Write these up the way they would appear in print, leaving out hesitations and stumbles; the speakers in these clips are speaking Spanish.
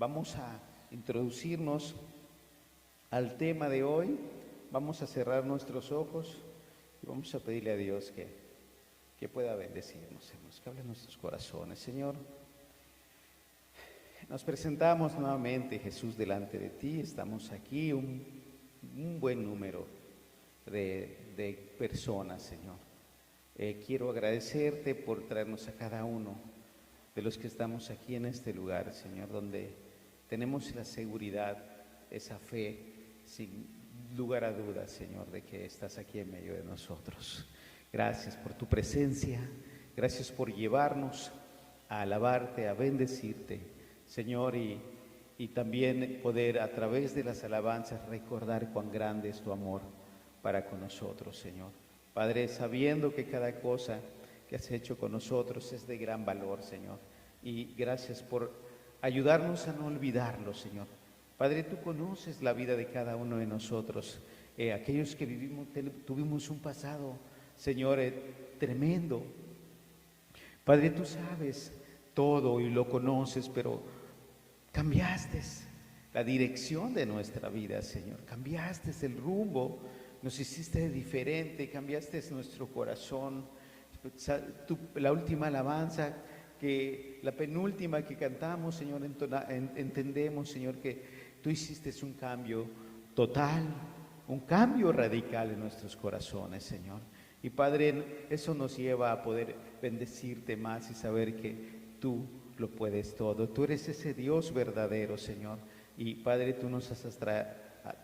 vamos a introducirnos al tema de hoy. Vamos a cerrar nuestros ojos y vamos a pedirle a Dios que pueda bendecirnos, que hable en nuestros corazones. Señor, nos presentamos nuevamente, Jesús, delante de ti. Estamos aquí un buen número de personas, Señor. Quiero agradecerte por traernos a cada uno de los que estamos aquí en este lugar, Señor, donde tenemos la seguridad, esa fe, sin lugar a dudas, Señor, de que estás aquí en medio de nosotros. Gracias por tu presencia, gracias por llevarnos a alabarte, a bendecirte, Señor, y también poder a través de las alabanzas recordar cuán grande es tu amor para con nosotros, Señor. Padre, sabiendo que cada cosa que has hecho con nosotros es de gran valor, Señor, y gracias por ayudarnos a no olvidarlo, Señor. Padre, tú conoces la vida de cada uno de nosotros, aquellos que tuvimos un pasado, Señor, tremendo. Padre, tú sabes todo y lo conoces, pero cambiaste la dirección de nuestra vida, Señor. Cambiaste el rumbo, nos hiciste diferente, cambiaste nuestro corazón. La última alabanza, la penúltima que cantamos, Señor, entendemos, Señor, que tú hiciste un cambio total, un cambio radical en nuestros corazones, Señor. Y Padre, eso nos lleva a poder bendecirte más y saber que tú lo puedes todo. Tú eres ese Dios verdadero, Señor. Y Padre, tú nos has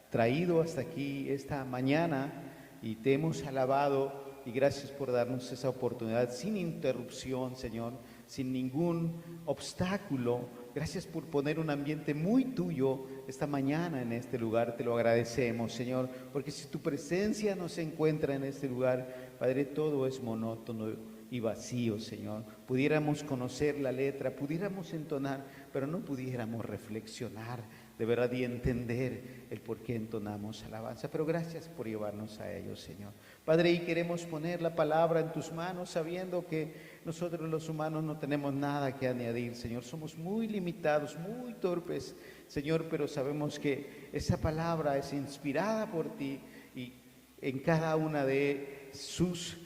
traído hasta aquí esta mañana y te hemos alabado, y gracias por darnos esa oportunidad sin interrupción, Señor, sin ningún obstáculo. Gracias por poner un ambiente muy tuyo esta mañana en este lugar. Te lo agradecemos, Señor, porque si tu presencia no se encuentra en este lugar, Padre, todo es monótono y vacío, Señor. Pudiéramos conocer la letra, pudiéramos entonar, pero no pudiéramos reflexionar de verdad y entender el por qué entonamos alabanza. Pero gracias por llevarnos a ellos, Señor. Padre, y queremos poner la palabra en tus manos, sabiendo que nosotros los humanos no tenemos nada que añadir, Señor. Somos muy limitados, muy torpes, Señor, pero sabemos que esa palabra es inspirada por ti, y en cada una de sus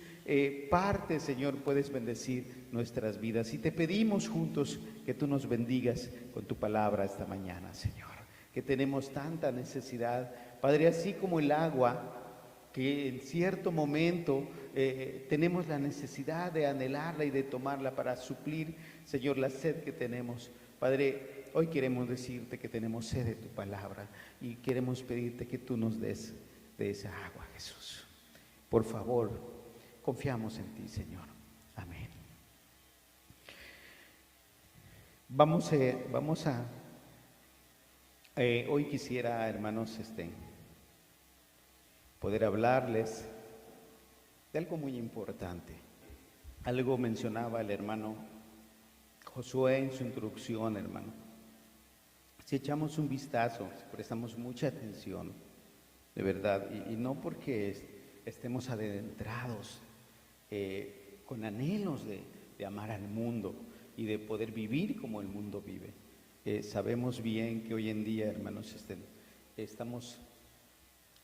partes, Señor, puedes bendecir nuestras vidas. Y te pedimos juntos que tú nos bendigas con tu palabra esta mañana, Señor, que tenemos tanta necesidad, Padre, así como el agua, que en cierto momento tenemos la necesidad de anhelarla y de tomarla para suplir, Señor, la sed que tenemos. Padre, hoy queremos decirte que tenemos sed de tu palabra y queremos pedirte que tú nos des de esa agua, Jesús. Por favor, confiamos en ti, Señor. Amén. Hoy quisiera, hermanos, poder hablarles de algo muy importante. Algo mencionaba el hermano Josué en su introducción, hermano. Si echamos un vistazo, si prestamos mucha atención, de verdad, y no porque estemos adentrados con anhelos de amar al mundo y de poder vivir como el mundo vive. Sabemos bien que hoy en día, hermanos, estamos,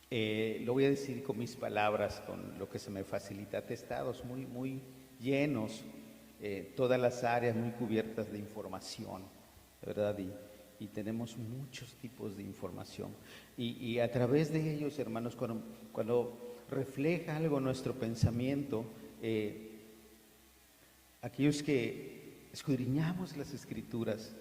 lo voy a decir con mis palabras, con lo que se me facilita, atestados muy, muy llenos, todas las áreas muy cubiertas de información, ¿verdad? Y tenemos muchos tipos de información. Y a través de ellos, hermanos, cuando refleja algo nuestro pensamiento, aquellos que escudriñamos las Escrituras,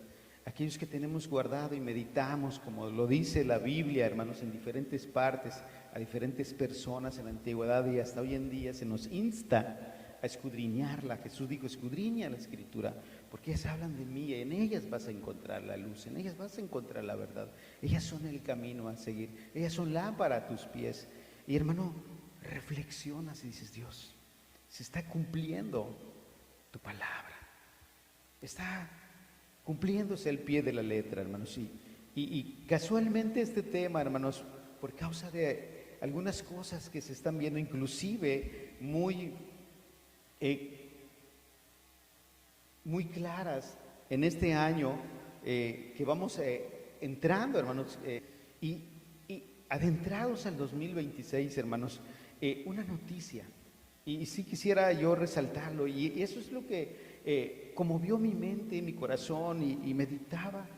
aquellos que tenemos guardado y meditamos, como lo dice la Biblia, hermanos, en diferentes partes, a diferentes personas en la antigüedad y hasta hoy en día se nos insta a escudriñarla. Jesús dijo: escudriña la Escritura, porque ellas hablan de mí, en ellas vas a encontrar la luz, en ellas vas a encontrar la verdad, ellas son el camino a seguir, ellas son lámpara a tus pies. Y hermano, reflexionas y dices: Dios, se está cumpliendo tu palabra, está cumpliéndose el pie de la letra, hermanos. Y casualmente este tema, hermanos, por causa de algunas cosas que se están viendo, inclusive muy claras en este año, que vamos entrando, hermanos, y adentrados al 2026, hermanos, una noticia. Y sí quisiera yo resaltarlo, y eso es lo que conmovió mi mente, mi corazón, y meditaba,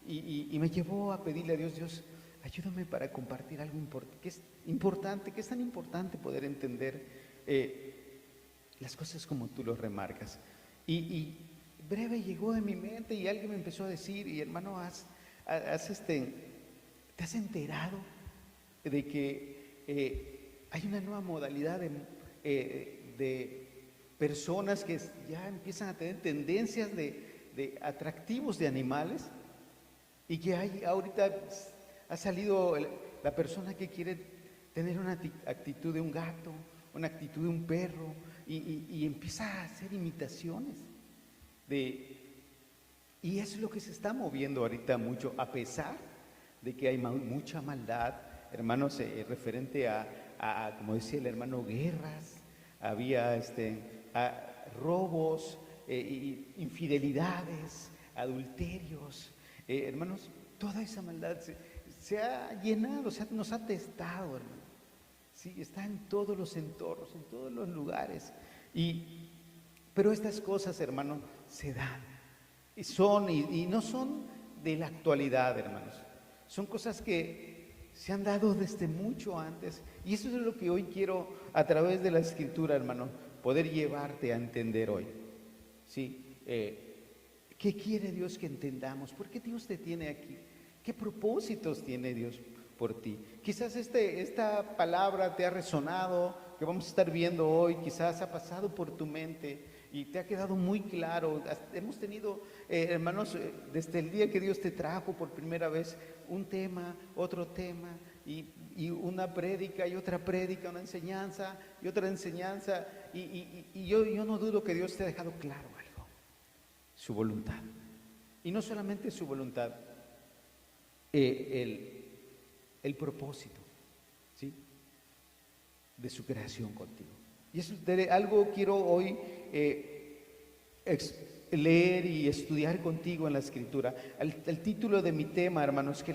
y me llevó a pedirle a Dios, Dios, ayúdame para compartir algo que es importante, que es tan importante poder entender las cosas como tú los remarcas. Y breve llegó en mi mente y alguien me empezó a decir, y hermano, ¿te has enterado de que hay una nueva modalidad de personas que ya empiezan a tener tendencias de atractivos de animales? Y que ahorita ha salido la persona que quiere tener una actitud de un gato, una actitud de un perro, y empieza a hacer imitaciones y eso es lo que se está moviendo ahorita mucho, a pesar de que hay mucha maldad, hermanos, referente como decía el hermano, guerras, había robos, infidelidades, adulterios, hermanos, toda esa maldad se ha llenado, nos ha testado, hermano. Sí, está en todos los entornos, en todos los lugares. Pero estas cosas, hermano, se dan. Y no son de la actualidad, hermanos. Son cosas que se han dado desde mucho antes. Y eso es lo que hoy quiero, a través de la Escritura, hermano, poder llevarte a entender hoy. ¿Sí? ¿Qué quiere Dios que entendamos? ¿Por qué Dios te tiene aquí? ¿Qué propósitos tiene Dios por ti? Quizás esta palabra te ha resonado, que vamos a estar viendo hoy, quizás ha pasado por tu mente y te ha quedado muy claro. Hemos tenido, hermanos, desde el día que Dios te trajo por primera vez, un tema, otro tema, y una prédica y otra prédica, una enseñanza y otra enseñanza, y yo no dudo que Dios te ha dejado claro algo, su voluntad. Y no solamente su voluntad, el propósito, ¿sí?, de su creación contigo. Y eso algo quiero hoy leer y estudiar contigo en la Escritura. El título de mi tema, hermanos, que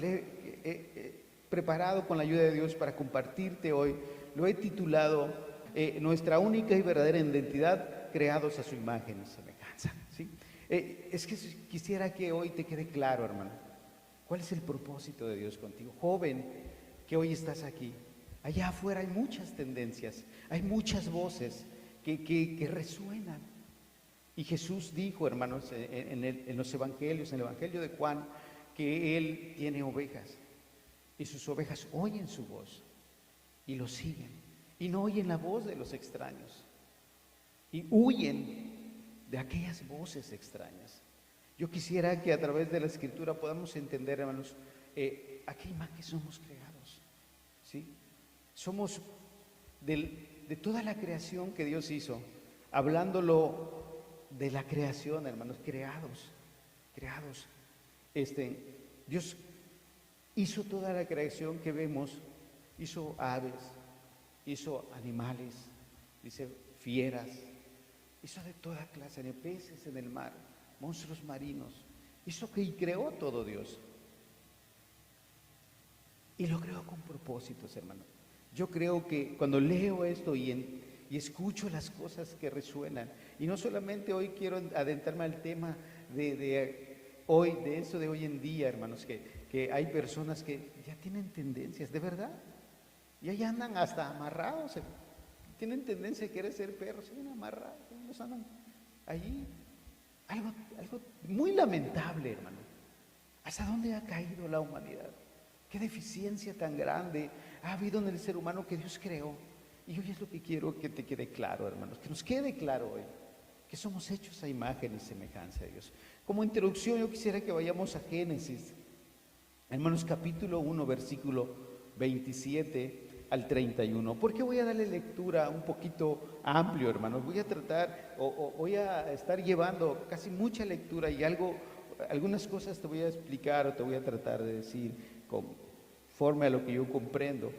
he preparado con la ayuda de Dios para compartirte hoy, lo he titulado Nuestra única y verdadera identidad, creados a su imagen y semejanza, ¿sí? Es que quisiera que hoy te quede claro, hermano, ¿cuál es el propósito de Dios contigo? Joven, que hoy estás aquí. Allá afuera hay muchas tendencias, hay muchas voces que resuenan. Y Jesús dijo, hermanos, en los evangelios, en el evangelio de Juan, que Él tiene ovejas. Y sus ovejas oyen su voz y lo siguen. Y no oyen la voz de los extraños. Y huyen de aquellas voces extrañas. Yo quisiera que a través de la Escritura podamos entender, hermanos, a qué imagen somos creados, ¿sí? Somos de toda la creación que Dios hizo, hablándolo de la creación, hermanos, creados. Dios hizo toda la creación que vemos, hizo aves, hizo animales, dice fieras, hizo de toda clase de peces en el mar, monstruos marinos, hizo y creó todo Dios. Y lo creó con propósitos, hermano. Yo creo que cuando leo esto y escucho las cosas que resuenan, y no solamente hoy quiero adentrarme al tema de hoy, de eso de hoy en día, hermanos, que hay personas que ya tienen tendencias, de verdad, y ahí andan hasta amarrados, tienen tendencia de querer ser perros, siguen amarrados, los andan allí. Algo muy lamentable, hermano. ¿Hasta dónde ha caído la humanidad? ¿Qué deficiencia tan grande ha habido en el ser humano que Dios creó? Y hoy es lo que quiero que te quede claro, hermanos, que nos quede claro hoy, que somos hechos a imagen y semejanza de Dios. Como introducción, yo quisiera que vayamos a Génesis, hermanos, capítulo 1, versículo 27 al 31. ¿Por qué voy a darle lectura un poquito amplio, hermanos? Voy a tratar, voy a estar llevando casi mucha lectura y algunas cosas te voy a explicar o te voy a tratar de decir conforme a lo que yo comprendo.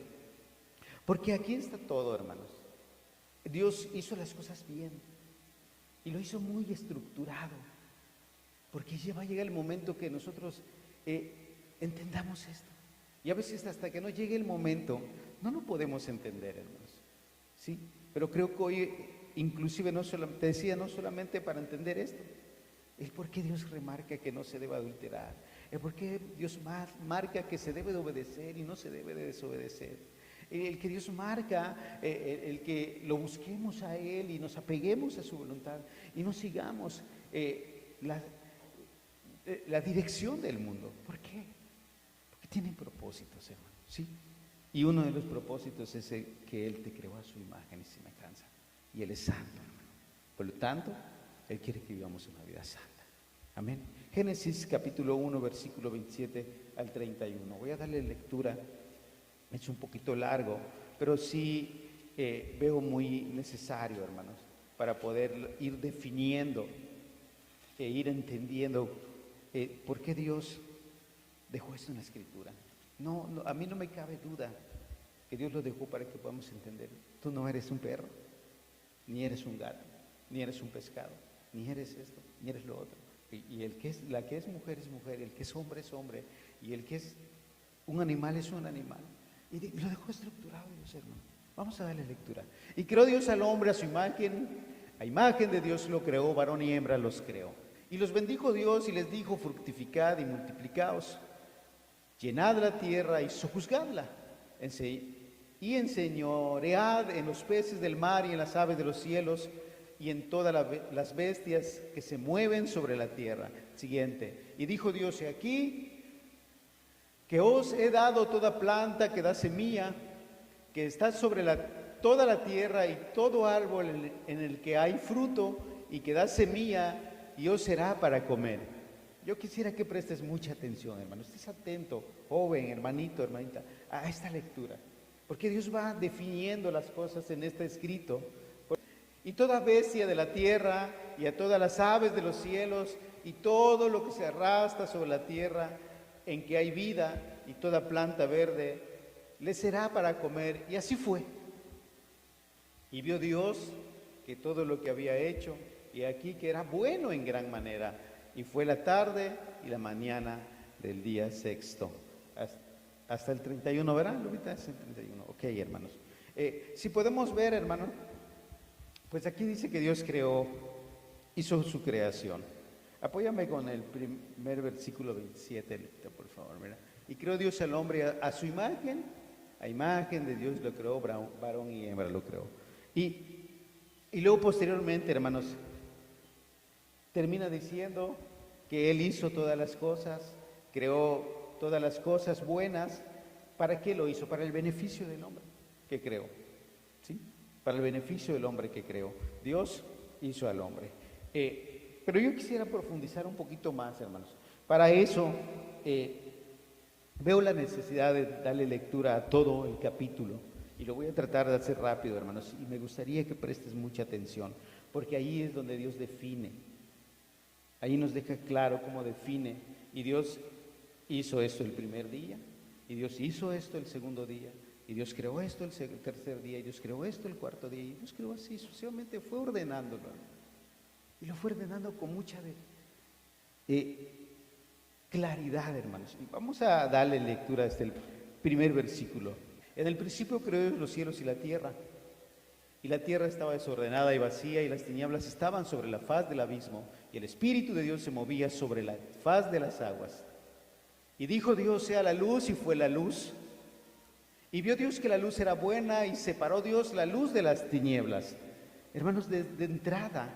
Porque aquí está todo, hermanos. Dios hizo las cosas bien y lo hizo muy estructurado. porque ya va a llegar el momento que nosotros entendamos esto. Y a veces hasta que no llegue el momento, no lo podemos entender, hermanos. ¿Sí? Pero creo que hoy, inclusive, te decía, no solamente para entender esto, el por qué Dios remarca que no se debe adulterar, el por qué Dios marca que se debe de obedecer y no se debe de desobedecer, el que Dios marca, el que lo busquemos a Él y nos apeguemos a su voluntad y no sigamos la dirección del mundo. ¿Por qué? Porque tienen propósitos, hermano, ¿sí? Y uno de los propósitos es que Él te creó a su imagen y semejanza. Y Él es santo, hermano. Por lo tanto, Él quiere que vivamos una vida santa. Amén. Génesis capítulo 1, versículo 27 al 31. Voy a darle lectura. Es un poquito largo, pero sí veo muy necesario, hermanos, para poder ir definiendo e ir entendiendo por qué Dios dejó esto en la Escritura. No, a mí no me cabe duda que Dios lo dejó para que podamos entender. Tú no eres un perro, ni eres un gato, ni eres un pescado, ni eres esto, ni eres lo otro. Y la que es mujer, y el que es hombre, y el que es un animal es un animal. Y lo dejó estructurado Dios, hermano. Vamos a darle lectura. Y creó Dios al hombre a su imagen, a imagen de Dios lo creó, varón y hembra los creó. Y los bendijo Dios y les dijo: fructificad y multiplicaos, llenad la tierra y sojuzgadla, y enseñoread en los peces del mar y en las aves de los cielos y en todas las bestias que se mueven sobre la tierra. Siguiente. Y dijo Dios: he aquí que os he dado toda planta que da semilla, que está sobre toda la tierra, y todo árbol en el que hay fruto y que da semilla, y os será para comer. Yo quisiera que prestes mucha atención, hermano. Estés atento, joven, hermanito, hermanita, a esta lectura, porque Dios va definiendo las cosas en este escrito. Y toda bestia de la tierra, y a todas las aves de los cielos, y todo lo que se arrastra sobre la tierra, en que hay vida, y toda planta verde, le será para comer. Y así fue. Y vio Dios que todo lo que había hecho, y aquí que era bueno en gran manera. Y fue la tarde y la mañana del día sexto. Hasta el 31, ¿verdad? Ahorita es el 31. Ok, hermanos. Si podemos ver, hermano, pues aquí dice que Dios hizo su creación. Apóyame con el primer versículo 27, por favor. Mira. Y creó Dios al hombre a su imagen, a imagen de Dios lo creó, varón y hembra lo creó. Y luego posteriormente, hermanos, termina diciendo que Él hizo todas las cosas, creó todas las cosas buenas. ¿Para qué lo hizo? Para el beneficio del hombre que creó, ¿sí? Para el beneficio del hombre que creó. Dios hizo al hombre. Pero yo quisiera profundizar un poquito más, hermanos. Para eso veo la necesidad de darle lectura a todo el capítulo, y lo voy a tratar de hacer rápido, hermanos, y me gustaría que prestes mucha atención, porque ahí es donde Dios define. Ahí nos deja claro cómo define. Y Dios hizo esto el primer día, y Dios hizo esto el segundo día, y Dios creó esto el tercer día, y Dios creó esto el cuarto día, y Dios creó así sucesivamente, fue ordenándolo. Y lo fue ordenando con mucha claridad, hermanos. Y vamos a darle lectura desde el primer versículo. En el principio creó Dios los cielos y la tierra estaba desordenada y vacía, y las tinieblas estaban sobre la faz del abismo, y el Espíritu de Dios se movía sobre la faz de las aguas. Y dijo Dios: sea la luz, y fue la luz. Y vio Dios que la luz era buena, y separó Dios la luz de las tinieblas. Hermanos, de entrada,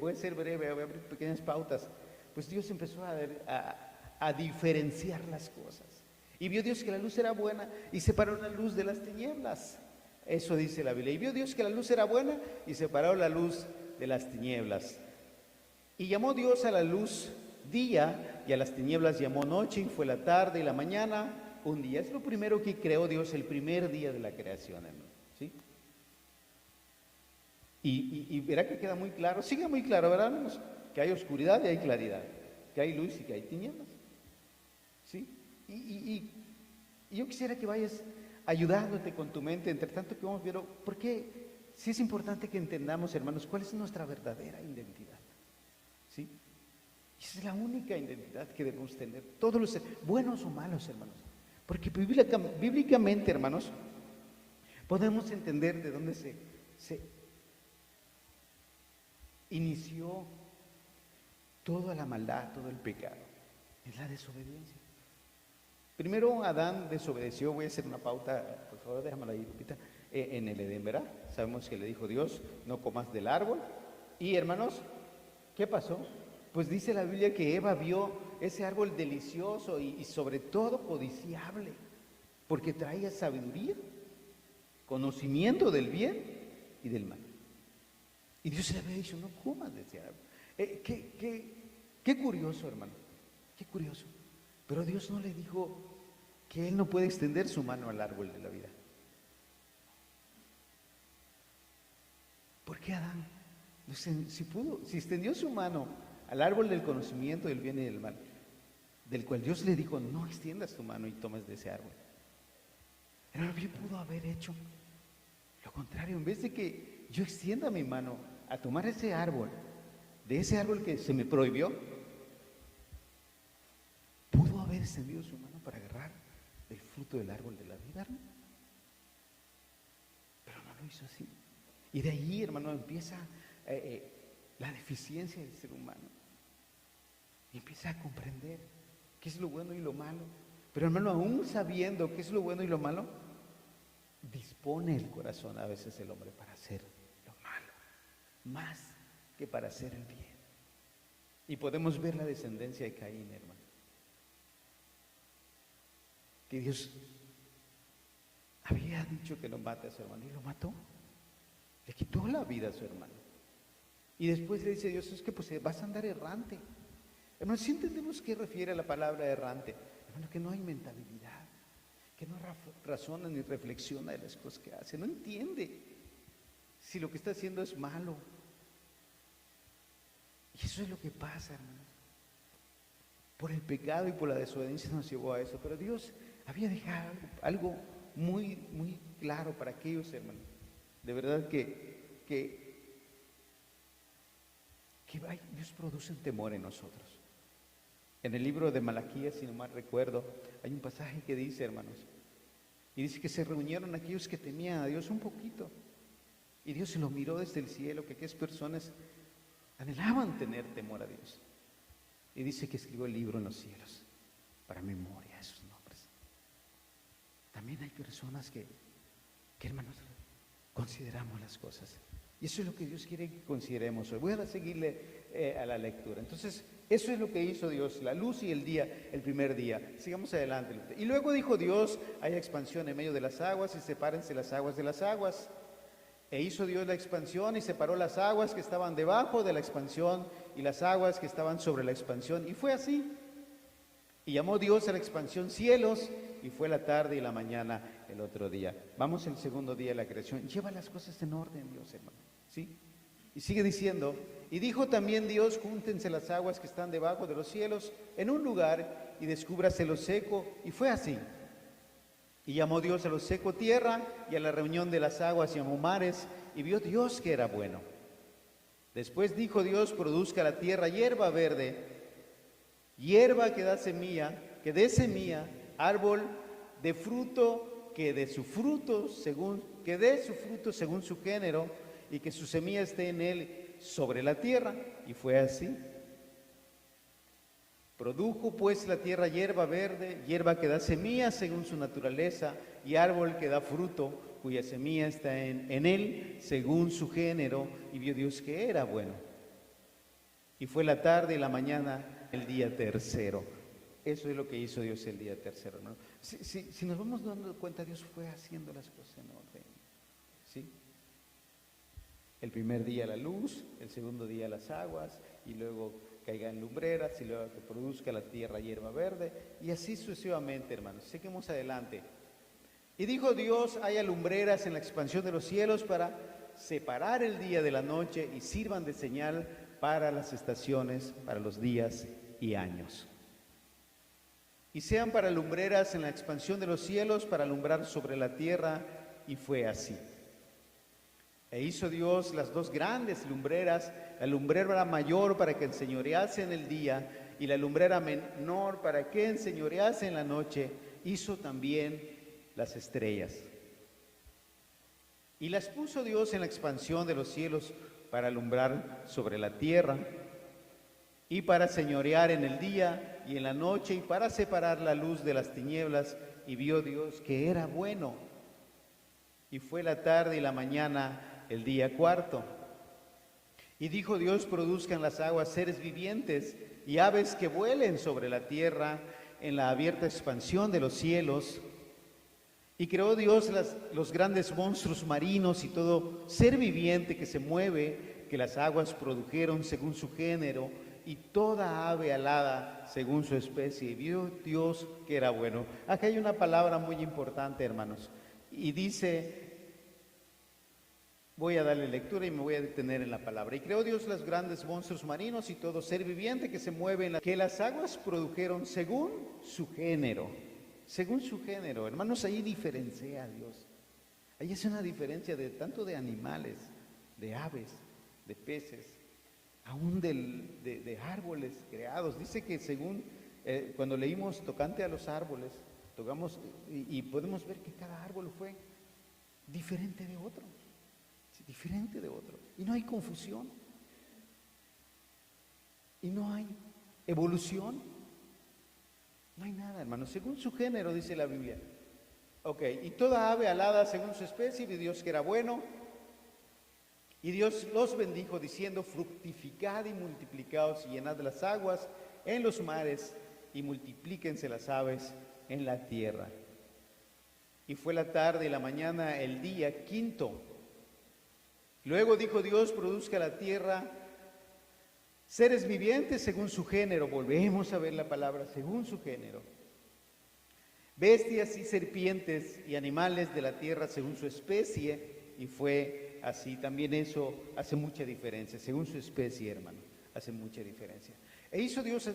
voy a ser breve, voy a abrir pequeñas pautas. Pues Dios empezó a diferenciar las cosas. Y vio Dios que la luz era buena, y separó la luz de las tinieblas. Eso dice la Biblia. Y vio Dios que la luz era buena, y separó la luz de las tinieblas. Y llamó Dios a la luz día, y a las tinieblas llamó noche, y fue la tarde y la mañana un día. Es lo primero que creó Dios el primer día de la creación, hermano, ¿sí? Y verá que queda muy claro, sigue muy claro, ¿verdad, hermanos? Que hay oscuridad y hay claridad, que hay luz y que hay tinieblas, ¿sí? Y yo quisiera que vayas ayudándote con tu mente, entre tanto que vamos viendo, porque sí es importante que entendamos, hermanos, cuál es nuestra verdadera identidad, ¿sí? Esa es la única identidad que debemos tener, todos los buenos o malos, hermanos. Porque bíblicamente, hermanos, podemos entender de dónde se inició toda la maldad, todo el pecado. Es la desobediencia. Primero Adán desobedeció. Voy a hacer una pauta, por favor, déjamela ahí, Lupita. En el Edén, ¿verdad? Sabemos que le dijo Dios, no comas del árbol. Y hermanos, ¿qué pasó? Pues dice la Biblia que Eva vio ese árbol delicioso y sobre todo codiciable, porque traía sabiduría, conocimiento del bien y del mal. Y Dios le había dicho, no comas de ese árbol. Qué curioso, hermano, qué curioso. Pero Dios no le dijo que Él no puede extender su mano al árbol de la vida. ¿Por qué Adán? Si extendió su mano al árbol del conocimiento del bien y del mal, del cual Dios le dijo, no extiendas tu mano y tomes de ese árbol. Pero bien pudo haber hecho lo contrario. En vez de que yo extienda mi mano a tomar ese árbol, de ese árbol que se me prohibió, pudo haber extendido su mano para agarrar el fruto del árbol de la vida, hermano. Pero no lo hizo así. Y de ahí, hermano, empieza la deficiencia del ser humano. Y empieza a comprender qué es lo bueno y lo malo. Pero, hermano, aún sabiendo qué es lo bueno y lo malo, dispone el corazón a veces el hombre para hacer lo malo, más que para hacer el bien. Y podemos ver la descendencia de Caín, hermano. Que Dios había dicho que no mate a su hermano y lo mató. Le quitó la vida a su hermano. Y después le dice a Dios, es que pues vas a andar errante. Hermano, si entendemos qué refiere a la palabra errante, hermano, que no hay mentalidad, que no razona ni reflexiona de las cosas que hace, no entiende si lo que está haciendo es malo. Y eso es lo que pasa, hermano. Por el pecado y por la desobediencia nos llevó a eso. Pero Dios había dejado algo muy, muy claro para aquellos, hermanos. De verdad que Dios produce un temor en nosotros. En el libro de Malaquías, si no mal recuerdo, hay un pasaje que dice, hermanos, y dice que se reunieron aquellos que temían a Dios un poquito. Y Dios se lo miró desde el cielo, que aquellas personas anhelaban tener temor a Dios. Y dice que escribió el libro en los cielos, para memoria de sus nombres. También hay personas que hermanos, consideramos las cosas. Y eso es lo que Dios quiere que consideremos hoy. Voy a seguirle a la lectura. Entonces, eso es lo que hizo Dios, la luz y el día, el primer día. Sigamos adelante. Y luego dijo Dios, haya expansión en medio de las aguas y sepárense las aguas de las aguas. E hizo Dios la expansión y separó las aguas que estaban debajo de la expansión y las aguas que estaban sobre la expansión. Y fue así. Y llamó Dios a la expansión cielos, y fue la tarde y la mañana el otro día. Vamos el segundo día de la creación. Lleva las cosas en orden, Dios, hermano. ¿Sí? Y sigue diciendo, y dijo también Dios, júntense las aguas que están debajo de los cielos en un lugar y descúbrase lo seco. Y fue así. Y llamó Dios a lo seco tierra, y a la reunión de las aguas llamó mares, y vio Dios que era bueno. Después dijo Dios, produzca la tierra hierba verde, hierba que dé semilla, árbol de fruto que dé su fruto según su género, y que su semilla esté en él sobre la tierra. Y fue así. Produjo pues la tierra hierba verde, hierba que da semilla según su naturaleza, y árbol que da fruto, cuya semilla está en él según su género, y vio Dios que era bueno. Y fue la tarde y la mañana el día tercero. Eso es lo que hizo Dios el día tercero, ¿no? Si nos vamos dando cuenta, Dios fue haciendo las cosas en orden, ¿sí? El primer día la luz, el segundo día las aguas, y luego caigan lumbreras, y luego que produzca la tierra hierba verde, y así sucesivamente, hermanos. Seguimos adelante. Y dijo Dios, haya lumbreras en la expansión de los cielos para separar el día de la noche, y sirvan de señal para las estaciones, para los días y años. Y sean para lumbreras en la expansión de los cielos, para alumbrar sobre la tierra, y fue así. E hizo Dios las dos grandes lumbreras, la lumbrera mayor para que enseñorease en el día y la lumbrera menor para que enseñorease en la noche. Hizo también las estrellas. Y las puso Dios en la expansión de los cielos para alumbrar sobre la tierra y para señorear en el día y en la noche y para separar la luz de las tinieblas. Y vio Dios que era bueno. Y fue la tarde y la mañana el día cuarto. Y dijo Dios: produzcan las aguas seres vivientes y aves que vuelen sobre la tierra en la abierta expansión de los cielos. Y creó Dios los grandes monstruos marinos y todo ser viviente que se mueve, que las aguas produjeron según su género, y toda ave alada según su especie. Y vio Dios que era bueno. Aquí hay una palabra muy importante, hermanos, y dice... Voy a darle lectura y me voy a detener en la palabra. Y creó Dios los grandes monstruos marinos y todo ser viviente que se mueve en que las aguas produjeron según su género. Según su género. Hermanos, ahí diferencia a Dios. Ahí es una diferencia de tanto de animales, de aves, de peces, aún de árboles creados. Dice que según, cuando leímos tocante a los árboles, tocamos y podemos ver que cada árbol fue diferente de otro. Diferente de otro, y no hay confusión, y no hay evolución, no hay nada, hermanos, según su género, dice la Biblia. Ok, y toda ave alada según su especie, y Dios que era bueno, y Dios los bendijo diciendo: fructificad y multiplicaos y llenad las aguas en los mares, y multiplíquense las aves en la tierra. Y fue la tarde y la mañana el día quinto. Luego dijo Dios: produzca la tierra seres vivientes según su género. Volvemos a ver la palabra según su género. Bestias y serpientes y animales de la tierra según su especie. Y fue así. También eso hace mucha diferencia. Según su especie, hermano, hace mucha diferencia. E hizo Dios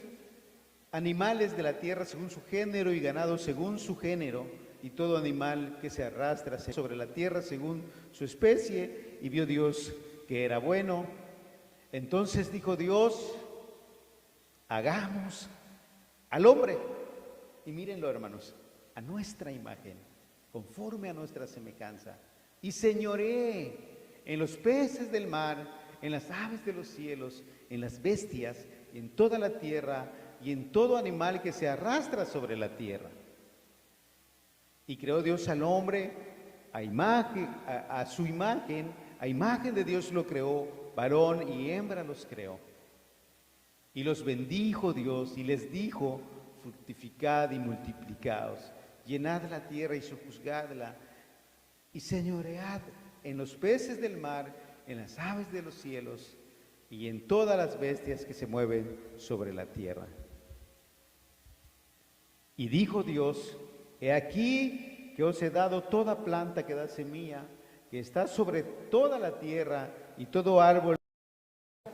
animales de la tierra según su género y ganado según su género, y todo animal que se arrastra sobre la tierra según su especie. Y vio Dios que era bueno. Entonces dijo Dios: hagamos al hombre, y mírenlo, hermanos, a nuestra imagen, conforme a nuestra semejanza, y señoree en los peces del mar, en las aves de los cielos, en las bestias, y en toda la tierra, y en todo animal que se arrastra sobre la tierra. Y creó Dios al hombre a su imagen, a imagen de Dios lo creó, varón y hembra los creó. Y los bendijo Dios y les dijo: fructificad y multiplicaos, llenad la tierra y sojuzgadla, y señoread en los peces del mar, en las aves de los cielos, y en todas las bestias que se mueven sobre la tierra. Y dijo Dios: he aquí que os he dado toda planta que da semilla, que está sobre toda la tierra, y todo árbol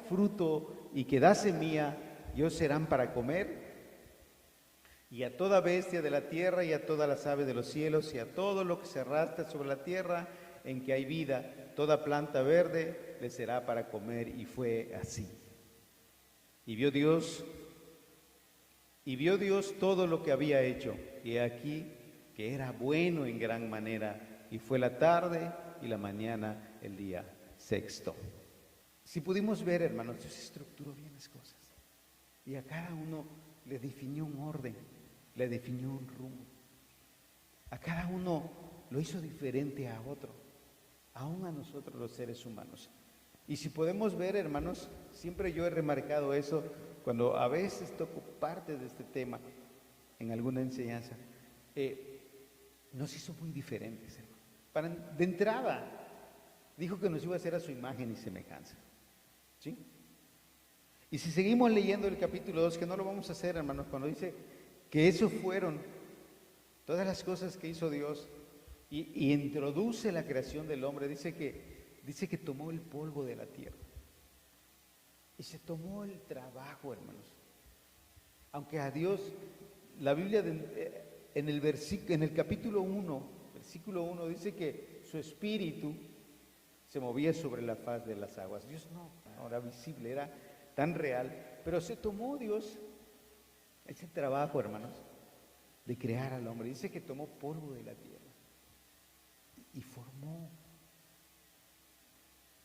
fruto y que da semilla, y os serán para comer. Y a toda bestia de la tierra, y a todas las aves de los cielos, y a todo lo que se arrastra sobre la tierra en que hay vida, toda planta verde le será para comer. Y fue así. Y vio Dios todo lo que había hecho, y aquí que era bueno en gran manera. Y fue la tarde y la mañana el día sexto. Si pudimos ver, hermanos, Dios estructuró bien las cosas, y a cada uno le definió un orden, le definió un rumbo. A cada uno lo hizo diferente a otro, aún a nosotros los seres humanos. Y si podemos ver, hermanos, siempre yo he remarcado eso cuando a veces toco parte de este tema en alguna enseñanza. Nos hizo muy diferentes, hermano. De entrada, dijo que nos iba a hacer a su imagen y semejanza. ¿Sí? Y si seguimos leyendo el capítulo 2, que no lo vamos a hacer, hermanos, cuando dice que eso fueron todas las cosas que hizo Dios, y introduce la creación del hombre, dice que tomó el polvo de la tierra y se tomó el trabajo, hermanos. Aunque a Dios, la Biblia en el capítulo 1, versículo 1, dice que su espíritu se movía sobre la faz de las aguas. Dios no era visible, era tan real, pero se tomó Dios ese trabajo, hermanos, de crear al hombre. Dice que tomó polvo de la tierra y formó,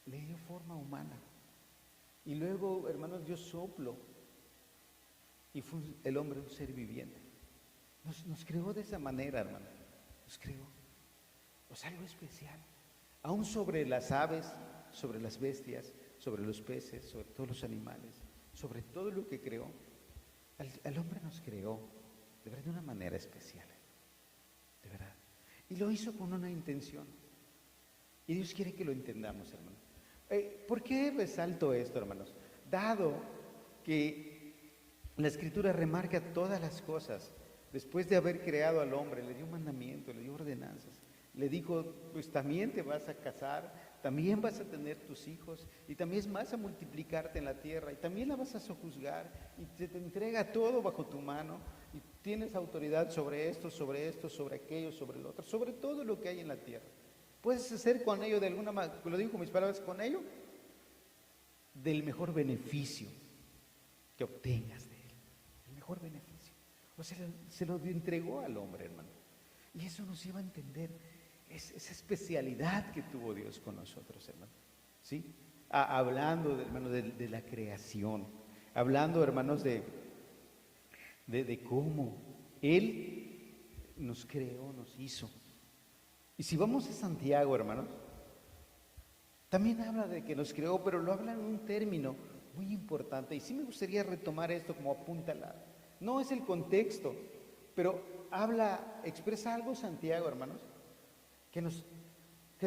le dio forma humana. Y luego, hermanos, dio soplo y fue el hombre un ser viviente. Nos creó de esa manera, hermano. Nos creó. O sea, algo especial. Aún sobre las aves, sobre las bestias, sobre los peces, sobre todos los animales, sobre todo lo que creó, al hombre nos creó de verdad de una manera especial, de verdad. Y lo hizo con una intención. Y Dios quiere que lo entendamos, hermanos. ¿Por qué resalto esto, hermanos? Dado que la Escritura remarca todas las cosas, después de haber creado al hombre, le dio mandamientos, le dio ordenanzas, le dijo, pues también te vas a casar, también vas a tener tus hijos, y también vas a multiplicarte en la tierra, y también la vas a sojuzgar, y te entrega todo bajo tu mano, y tienes autoridad sobre esto, sobre aquello, sobre lo otro, sobre todo lo que hay en la tierra. Puedes hacer con ello de alguna manera, lo digo con mis palabras, con ello, del mejor beneficio que obtengas de él, el mejor beneficio. O sea, se lo entregó al hombre, hermano. Y eso nos lleva a entender esa especialidad que tuvo Dios con nosotros, hermano. ¿Sí? Hablando, hermanos, de la creación, hablando, hermanos, de cómo Él nos creó, nos hizo. Y si vamos a Santiago, hermanos, también habla de que nos creó, pero lo habla en un término muy importante. Y sí me gustaría retomar esto como apuntalar. No es el contexto, pero expresa algo Santiago, hermanos, que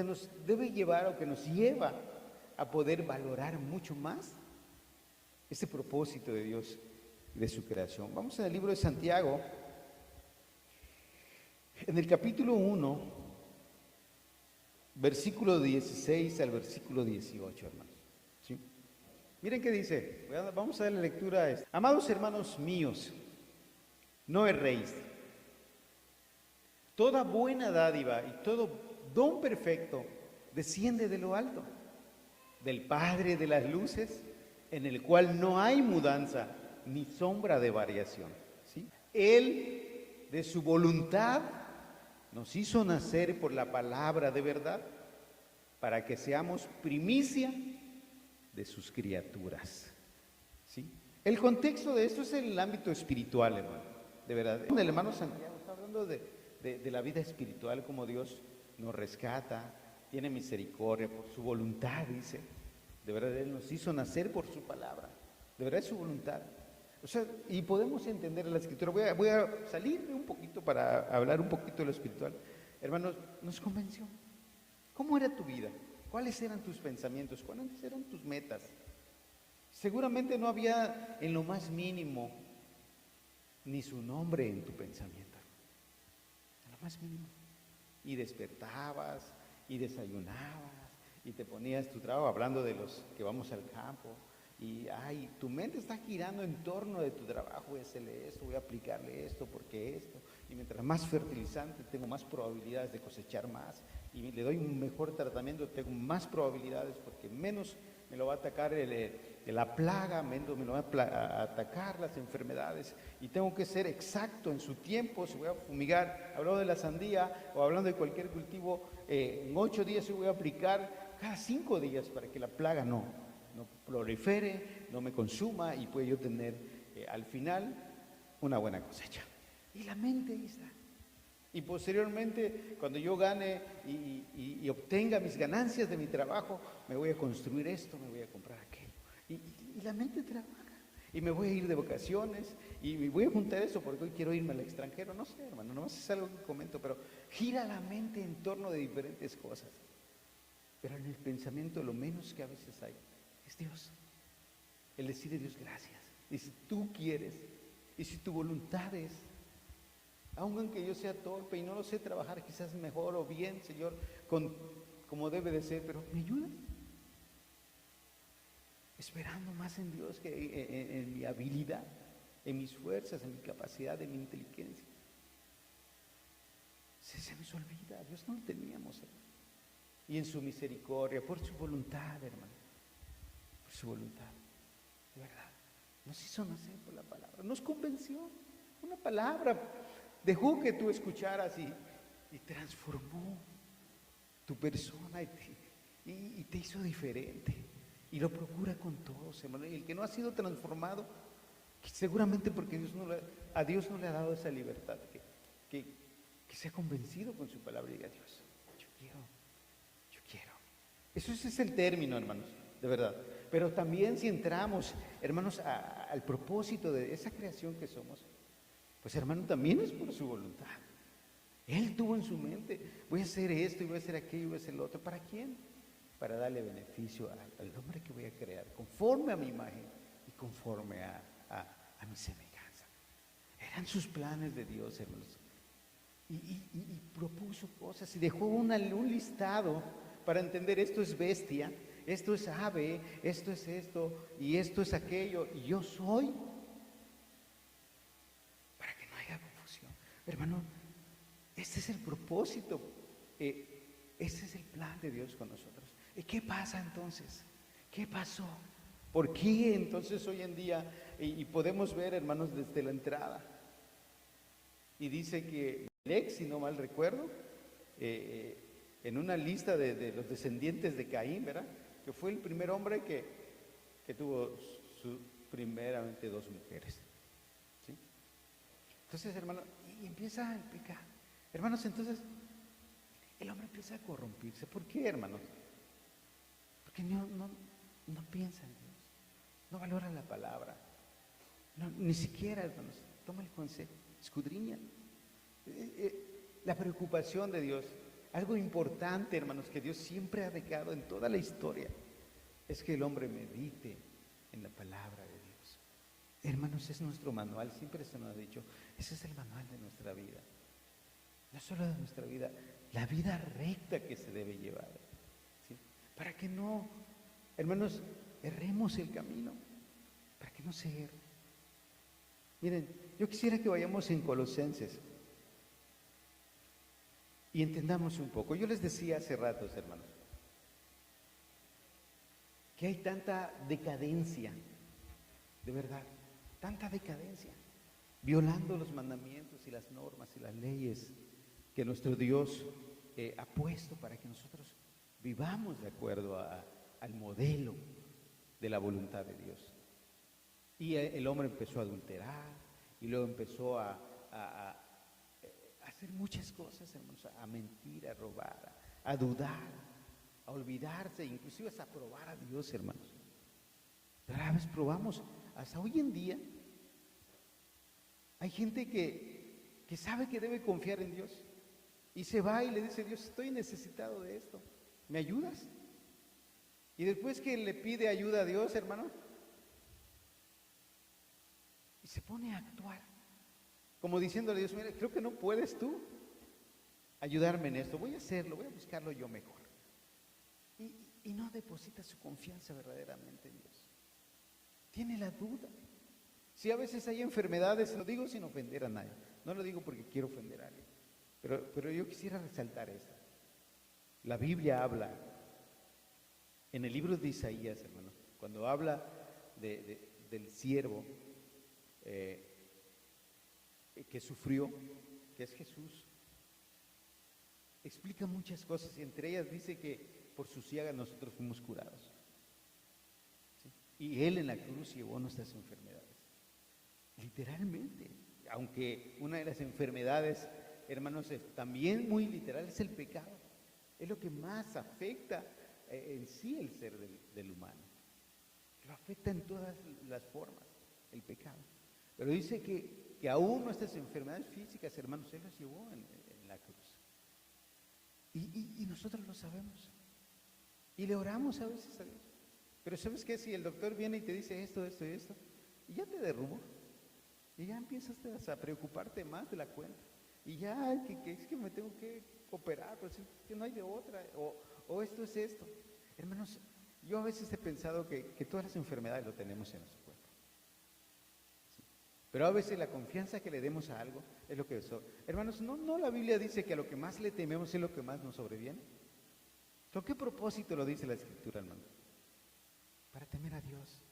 nos debe llevar o que nos lleva a poder valorar mucho más ese propósito de Dios y de su creación. Vamos al libro de Santiago, en el capítulo 1, versículo 16 al versículo 18, hermanos. ¿Sí? Miren qué dice, vamos a dar la lectura a esto. Amados hermanos míos, no erréis. Toda buena dádiva y todo don perfecto desciende de lo alto, del Padre de las luces, en el cual no hay mudanza ni sombra de variación. ¿Sí? Él, de su voluntad, nos hizo nacer por la palabra de verdad, para que seamos primicia de sus criaturas. ¿Sí? El contexto de esto es el ámbito espiritual, hermano, de verdad. El hermano Santiago está hablando de la vida espiritual, como Dios nos rescata, tiene misericordia por su voluntad, dice. De verdad, Él nos hizo nacer por su palabra. De verdad es su voluntad. O sea, y podemos entender la Escritura. Voy a salirme un poquito para hablar un poquito de lo espiritual. Hermanos, nos convenció. ¿Cómo era tu vida? ¿Cuáles eran tus pensamientos? ¿Cuáles eran tus metas? Seguramente no había en lo más mínimo ni su nombre en tu pensamiento. En lo más mínimo. Y despertabas, y desayunabas, y te ponías tu trabajo, hablando de los que vamos al campo, y tu mente está girando en torno de tu trabajo. Voy a hacerle esto, voy a aplicarle esto, porque esto, y mientras más fertilizante tengo más probabilidades de cosechar más, y le doy un mejor tratamiento, tengo más probabilidades, porque menos me lo va a atacar la plaga, menos me lo va a atacar las enfermedades, y tengo que ser exacto en su tiempo. Si voy a fumigar, hablando de la sandía o hablando de cualquier cultivo, en 8 días yo voy a aplicar cada 5 días para que la plaga no prolifere, no me consuma, y pueda yo tener al final una buena cosecha. Y la mente ahí está. Y posteriormente, cuando yo gane y obtenga mis ganancias de mi trabajo, me voy a construir esto, me voy a comprar aquello. Y la mente trabaja. Y me voy a ir de vacaciones y me voy a juntar eso porque hoy quiero irme al extranjero. No sé, hermano, nomás es algo que comento, pero gira la mente en torno de diferentes cosas. Pero en el pensamiento lo menos que a veces hay es Dios. El decir a Dios gracias. Y si tú quieres, y si tu voluntad es, aunque yo sea torpe y no lo sé trabajar quizás mejor o bien, Señor, como debe de ser, pero ¿me ayudas? Esperando más en Dios que en mi habilidad, en mis fuerzas, en mi capacidad, en mi inteligencia. Se nos olvida, Dios no lo teníamos. y en su misericordia, por su voluntad, hermano, por su voluntad, de verdad, nos hizo nacer por la palabra, nos convenció, una palabra dejó que tú escucharas y transformó tu persona y te hizo diferente, y lo procura con todos, hermano, y el que no ha sido transformado, seguramente porque a Dios no le ha dado esa libertad, que se ha convencido con su palabra y diga: Dios, yo quiero. Ese es el término, hermanos, de verdad. Pero también si entramos, hermanos, al propósito de esa creación que somos, pues hermano, también es por su voluntad. Él tuvo en su mente: voy a hacer esto y voy a hacer aquello y voy a hacer lo otro. ¿Para quién? Para darle beneficio al hombre que voy a crear, conforme a mi imagen y conforme a mi semejanza. Eran sus planes de Dios, hermanos. Y propuso cosas y dejó un listado para entender: esto es bestia, esto es ave, esto es esto y esto es aquello, y yo soy, para que no haya confusión. Hermano, este es el propósito, ese es el plan de Dios con nosotros. ¿Y qué pasa entonces? ¿Qué pasó? ¿Por qué entonces hoy en día, y podemos ver, hermanos, desde la entrada, y dice que Melec, si no mal recuerdo, en una lista de los descendientes de Caín, ¿verdad?, que fue el primer hombre que tuvo primeramente 2 mujeres, ¿sí? Entonces, hermano, y empieza el pecado. Hermanos, entonces, el hombre empieza a corrompirse. ¿Por qué, hermanos? Porque no piensa en Dios, no valora la palabra, ni siquiera, hermanos, toma el consejo, escudriña. La preocupación de Dios, algo importante, hermanos, que Dios siempre ha dejado en toda la historia, es que el hombre medite en la palabra de Dios. Hermanos, es nuestro manual, siempre se nos ha dicho, ese es el manual de nuestra vida. No solo de nuestra vida, la vida recta que se debe llevar, ¿sí? Para que no, hermanos, erremos el camino, para que no se erre. Miren, yo quisiera que vayamos en Colosenses y entendamos un poco. Yo les decía hace ratos, hermanos, que hay tanta decadencia, de verdad, tanta decadencia, violando los mandamientos y las normas y las leyes que nuestro Dios ha puesto para que nosotros vivamos de acuerdo al modelo de la voluntad de Dios. Y el hombre empezó a adulterar, y luego empezó a hacer muchas cosas, hermanos, a mentir, a robar, a dudar, a olvidarse, inclusive hasta probar a Dios, hermanos. Pero a veces probamos, hasta hoy en día, hay gente que sabe que debe confiar en Dios, y se va y le dice: Dios, estoy necesitado de esto, ¿me ayudas? Y después que le pide ayuda a Dios, hermano, y se pone a actuar, como diciéndole a Dios: mira, creo que no puedes tú ayudarme en esto, voy a hacerlo, voy a buscarlo yo mejor. Y no deposita su confianza verdaderamente en Dios. Tiene la duda. Si a veces hay enfermedades, lo digo sin ofender a nadie, no lo digo porque quiero ofender a alguien, pero yo quisiera resaltar esto. La Biblia habla, en el libro de Isaías, hermano, cuando habla del siervo que sufrió, que es Jesús, explica muchas cosas, y entre ellas dice que por sus llagas nosotros fuimos curados, ¿sí? Y Él en la cruz llevó nuestras enfermedades, literalmente, aunque una de las enfermedades, hermanos, también muy literal, es el pecado. Es lo que más afecta en sí el ser del humano. Lo afecta en todas las formas, el pecado. Pero dice que aún nuestras enfermedades físicas, hermanos, Él las llevó en la cruz. Y nosotros lo sabemos. Y le oramos a veces a Dios. Pero ¿sabes qué? Si el doctor viene y te dice esto, esto y esto, y ya te derrumbó, y ya empiezas a preocuparte más de la cuenta, y ya que es que me tengo que operar, pero es que no hay de otra, o esto es esto. Hermanos, yo a veces he pensado que todas las enfermedades lo tenemos en nuestro cuerpo, ¿sí? Pero a veces la confianza que le demos a algo es lo que eso. Hermanos, ¿no la Biblia dice que a lo que más le tememos es lo que más nos sobreviene? ¿Con qué propósito lo dice la Escritura, hermano? Para temer a Dios.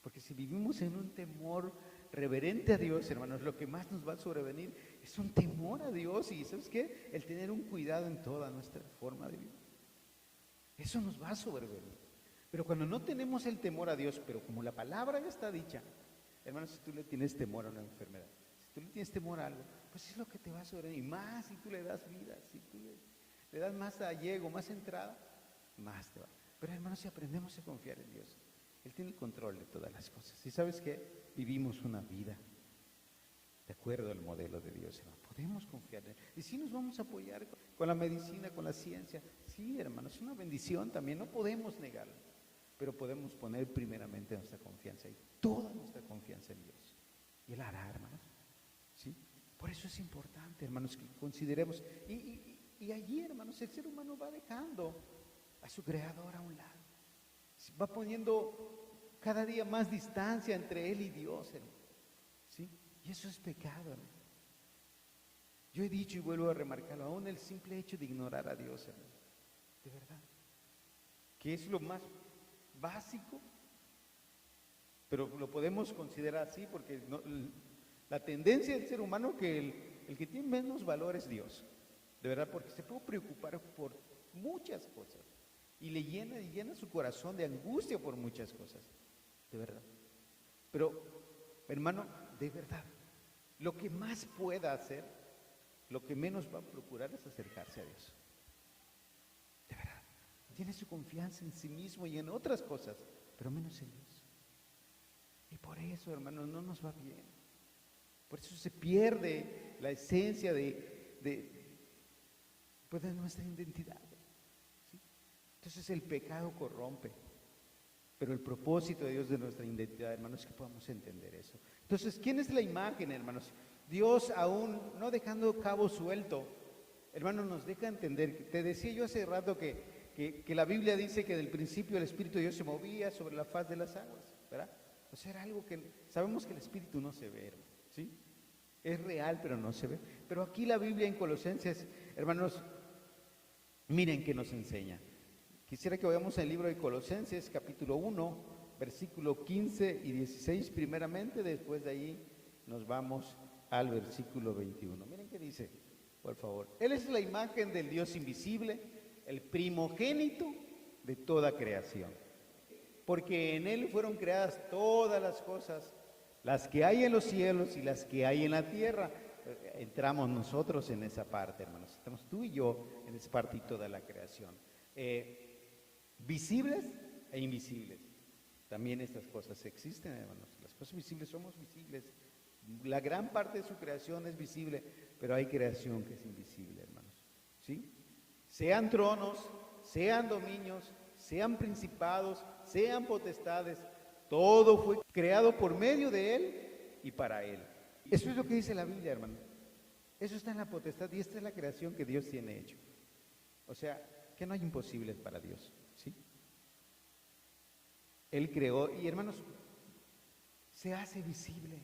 Porque si vivimos en un temor reverente a Dios, hermanos, lo que más nos va a sobrevenir es un temor a Dios. Y ¿sabes qué? El tener un cuidado en toda nuestra forma de vida. Eso nos va a sobrevenir. Pero cuando no tenemos el temor a Dios, pero como la palabra ya está dicha, hermanos, si tú le tienes temor a una enfermedad, si tú le tienes temor a algo, pues es lo que te va a sobrevenir. Y más si tú le das vida, si tú le das más allego, más entrada, más te va. Pero hermanos, si aprendemos a confiar en Dios, Él tiene el control de todas las cosas. ¿Y sabes qué? Vivimos una vida de acuerdo al modelo de Dios, hermano. Podemos confiar en Él. Y sí nos vamos a apoyar con la medicina, con la ciencia. Sí, hermanos, es una bendición también, no podemos negarlo. Pero podemos poner primeramente nuestra confianza y toda nuestra confianza en Dios. Y Él hará, hermanos. ¿Sí? Por eso es importante, hermanos, que consideremos. Y allí, hermanos, el ser humano va dejando a su Creador a un lado. Va poniendo cada día más distancia entre Él y Dios, hermano. ¿Sí? Y eso es pecado, hermano. Yo he dicho y vuelvo a remarcarlo, aún el simple hecho de ignorar a Dios, hermano, de verdad, que es lo más básico, pero lo podemos considerar así porque la tendencia del ser humano que el que tiene menos valor es Dios, de verdad, porque se puede preocupar por muchas cosas y llena su corazón de angustia por muchas cosas, de verdad. Pero, hermano, de verdad, lo que más pueda hacer, lo que menos va a procurar es acercarse a Dios. De verdad, tiene su confianza en sí mismo y en otras cosas, pero menos en Dios. Y por eso, hermanos, no nos va bien. Por eso se pierde la esencia de nuestra identidad. ¿Sí? Entonces el pecado corrompe, pero el propósito de Dios de nuestra identidad, hermanos, es que podamos entender eso. Entonces, ¿quién es la imagen, hermanos? Dios, aún no dejando cabo suelto, hermanos, nos deja entender. Te decía yo hace rato que la Biblia dice que del principio el Espíritu de Dios se movía sobre la faz de las aguas, ¿verdad? O sea, era algo que sabemos que el Espíritu no se ve, ¿sí? Es real, pero no se ve. Pero aquí la Biblia en Colosenses, hermanos, miren qué nos enseña. Quisiera que vayamos al libro de Colosenses, capítulo 1, versículo 15 y 16 primeramente, después de ahí nos vamos al versículo 21. Miren qué dice, por favor. Él es la imagen del Dios invisible, el primogénito de toda creación. Porque en Él fueron creadas todas las cosas, las que hay en los cielos y las que hay en la tierra. Entramos nosotros en esa parte, hermanos. Estamos tú y yo en esa parte y toda la creación. Visibles e invisibles. También estas cosas existen, hermanos. Las cosas visibles somos visibles. La gran parte de su creación es visible, pero hay creación que es invisible, hermanos. ¿Sí? Sean tronos, sean dominios, sean principados, sean potestades, todo fue creado por medio de Él y para Él. Eso es lo que dice la Biblia, hermano. Eso está en la potestad y esta es la creación que Dios tiene hecho. O sea, que no hay imposibles para Dios, ¿sí? Él creó y, hermanos, se hace visible.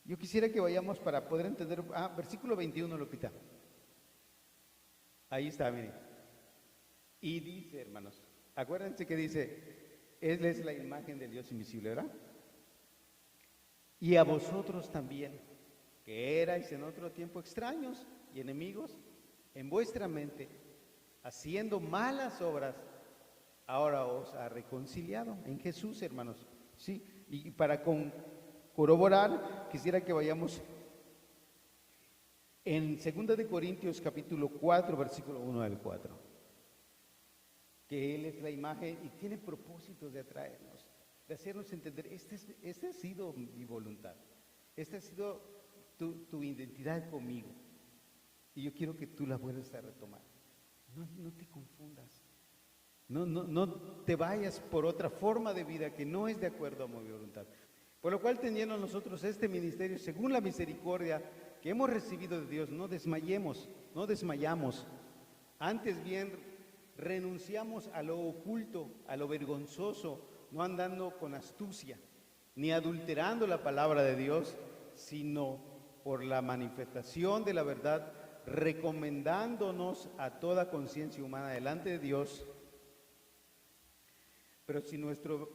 Yo quisiera que vayamos para poder entender, versículo 21, Lupita. Ahí está, miren. Y dice, hermanos, acuérdense que dice, Él es la imagen del Dios invisible, ¿verdad? Y a vosotros también, que erais en otro tiempo extraños y enemigos, en vuestra mente, haciendo malas obras, ahora os ha reconciliado en Jesús, hermanos. Sí, y para corroborar, quisiera que vayamos en 2 de Corintios capítulo 4, versículo 1 al 4. Que Él es la imagen y tiene propósitos de atraernos, de hacernos entender, esta ha sido mi voluntad, esta ha sido tu identidad conmigo, y yo quiero que tú la vuelvas a retomar. No te confundas, no te vayas por otra forma de vida que no es de acuerdo a mi voluntad. Por lo cual, teniendo nosotros este ministerio, según la misericordia que hemos recibido de Dios, no desmayamos, antes bien renunciamos a lo oculto, a lo vergonzoso, no andando con astucia, ni adulterando la palabra de Dios, sino por la manifestación de la verdad, recomendándonos a toda conciencia humana delante de Dios. Pero si nuestro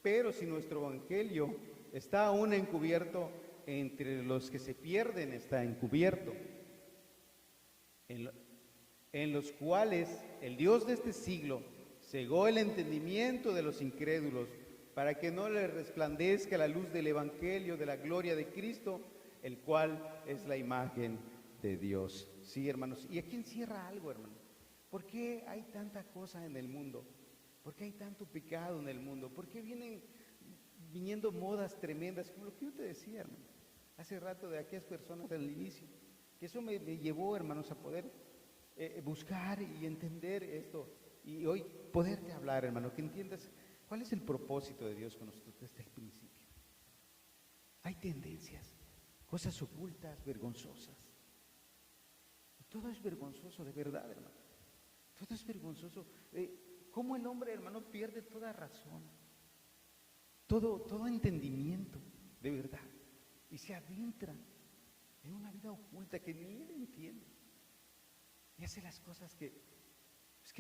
evangelio está aún encubierto, entre los que se pierden está encubierto, en los cuales el Dios de este siglo cegó el entendimiento de los incrédulos, para que no les resplandezca la luz del evangelio de la gloria de Cristo, el cual es la imagen de Dios. Sí, hermanos, y aquí encierra algo, hermano. ¿Por qué hay tanta cosa en el mundo? ¿Por qué hay tanto pecado en el mundo? ¿Por qué viniendo modas tremendas? Como lo que yo te decía, hermano, hace rato, de aquellas personas del inicio, que eso me llevó, hermanos, a poder buscar y entender esto, y hoy poderte hablar, hermano, que entiendas cuál es el propósito de Dios con nosotros desde el principio. Hay tendencias, cosas ocultas, vergonzosas. Todo es vergonzoso, de verdad, hermano. Todo es vergonzoso. ¿Cómo el hombre, hermano, pierde toda razón? Todo entendimiento, de verdad. Y se adentra en una vida oculta que ni él entiende. Y hace las cosas que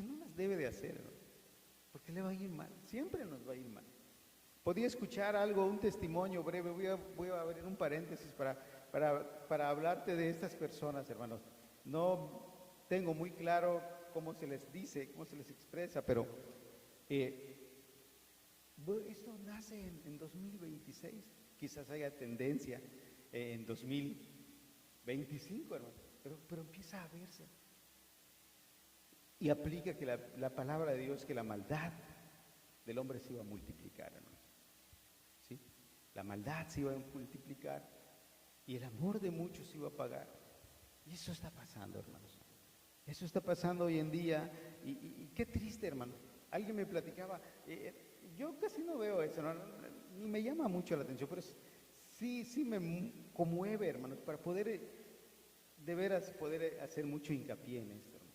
no las debe de hacer, ¿no? Porque le va a ir mal, siempre nos va a ir mal. Podía escuchar algo, un testimonio breve. Voy a abrir un paréntesis para hablarte de estas personas, hermanos. No tengo muy claro cómo se les dice, cómo se les expresa, pero esto nace en 2026, quizás haya tendencia en 2025, hermano, pero empieza a verse. Y aplica que la palabra de Dios, que la maldad del hombre se iba a multiplicar, hermano. ¿Sí? La maldad se iba a multiplicar y el amor de muchos se iba a apagar. Y eso está pasando, hermanos. Eso está pasando hoy en día y qué triste, hermano. Alguien me platicaba, yo casi no veo eso, ni me llama mucho la atención, pero sí me conmueve, hermanos, para poder, de veras, poder hacer mucho hincapié en esto, hermano.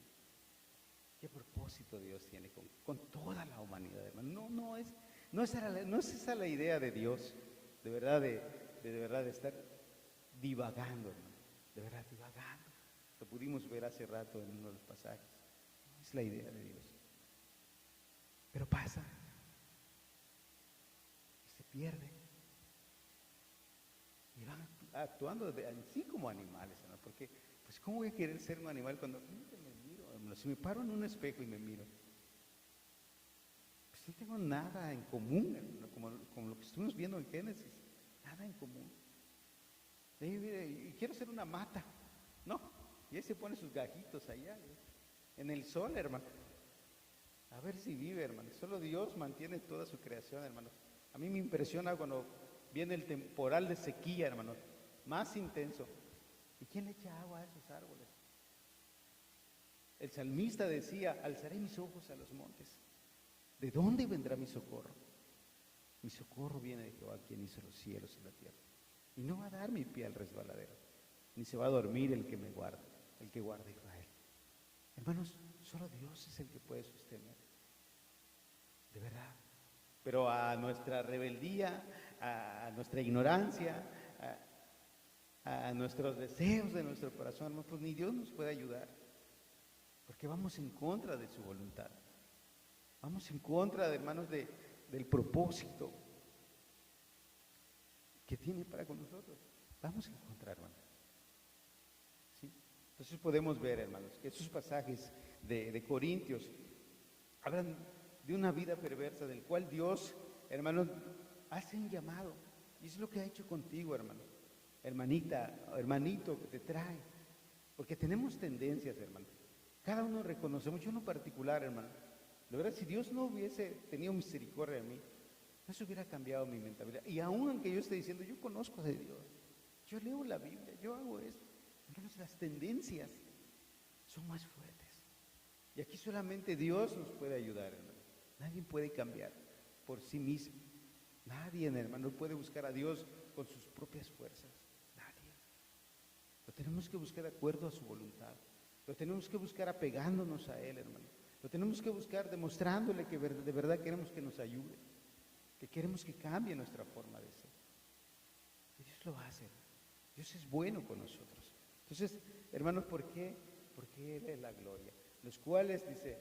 ¿Qué propósito Dios tiene con toda la humanidad, hermano? No es esa la idea de Dios, de verdad, de estar divagando, hermano, de verdad, divagando. Lo pudimos ver hace rato en uno de los pasajes. Es la idea de Dios. Pero pasa, y se pierde. Y van actuando así como animales, ¿no? Porque, pues, ¿cómo voy a querer ser un animal cuando me miro, hermano? Si me paro en un espejo y me miro, pues no tengo nada en común, hermano, como lo que estuvimos viendo en Génesis. Nada en común. Y quiero ser una mata. No. Y ahí se pone sus gajitos allá, en el sol, hermano. A ver si vive, hermano. Solo Dios mantiene toda su creación, hermano. A mí me impresiona cuando viene el temporal de sequía, hermano, más intenso. ¿Y quién le echa agua a esos árboles? El salmista decía: alzaré mis ojos a los montes. ¿De dónde vendrá mi socorro? Mi socorro viene de Jehová, quien hizo los cielos y la tierra. Y no va a dar mi pie al resbaladero, ni se va a dormir el que me guarda, el que guarda a Israel. Hermanos, solo Dios es el que puede sostener, de verdad. Pero a nuestra rebeldía, a nuestra ignorancia, a nuestros deseos de nuestro corazón, hermanos, pues ni Dios nos puede ayudar, porque vamos en contra de su voluntad. Vamos en contra, hermanos, del propósito que tiene para con nosotros. Vamos en contra, hermanos. ¿Sí? Entonces podemos ver, hermanos, que esos pasajes de Corintios hablan de una vida perversa, del cual Dios, hermanos, hace un llamado. Y eso es lo que ha hecho contigo, hermano. Hermanita, hermanito, que te trae. Porque tenemos tendencias, hermano. Cada uno reconocemos, yo en lo particular, hermano. De verdad, si Dios no hubiese tenido misericordia de mí, no se hubiera cambiado mi mentalidad. Y aún aunque yo esté diciendo, yo conozco de Dios, yo leo la Biblia, yo hago esto, entonces las tendencias son más fuertes. Y aquí solamente Dios nos puede ayudar, hermano. Nadie puede cambiar por sí mismo. Nadie, hermano, puede buscar a Dios con sus propias fuerzas. Nadie. Lo tenemos que buscar de acuerdo a su voluntad. Lo tenemos que buscar apegándonos a Él, hermano. Lo tenemos que buscar demostrándole que de verdad queremos que nos ayude, que queremos que cambie nuestra forma de ser. Y Dios lo hace. Dios es bueno con nosotros. Entonces, hermanos, ¿por qué? Porque Él es la gloria. Los cuales, dice,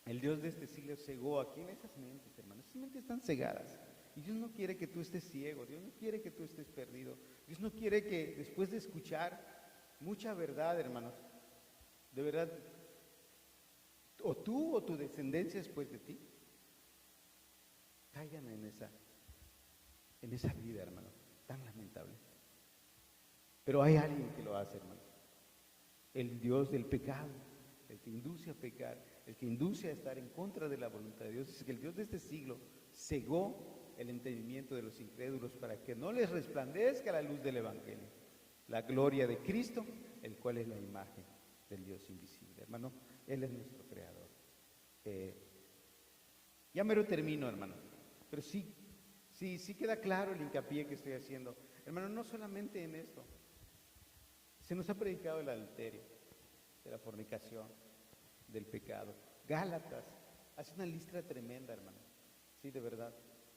el Dios de este siglo cegó aquí en esas mentes, hermanos. Esas mentes están cegadas. Y Dios no quiere que tú estés ciego, Dios no quiere que tú estés perdido. Dios no quiere que después de escuchar mucha verdad, hermanos, de verdad, o tú o tu descendencia después de ti, caigan en esa vida, hermano, tan lamentable. Pero hay alguien que lo hace, hermano. El Dios del pecado, el que induce a pecar, el que induce a estar en contra de la voluntad de Dios. Es que el Dios de este siglo cegó el entendimiento de los incrédulos para que no les resplandezca la luz del Evangelio, la gloria de Cristo, el cual es la imagen del Dios invisible. Hermano, Él es nuestro creador. Ya mero termino, hermano, pero sí queda claro el hincapié que estoy haciendo. Hermano, no solamente en esto. Se nos ha predicado el adulterio, de la fornicación, del pecado. Gálatas hace una lista tremenda, hermano. Sí, de verdad.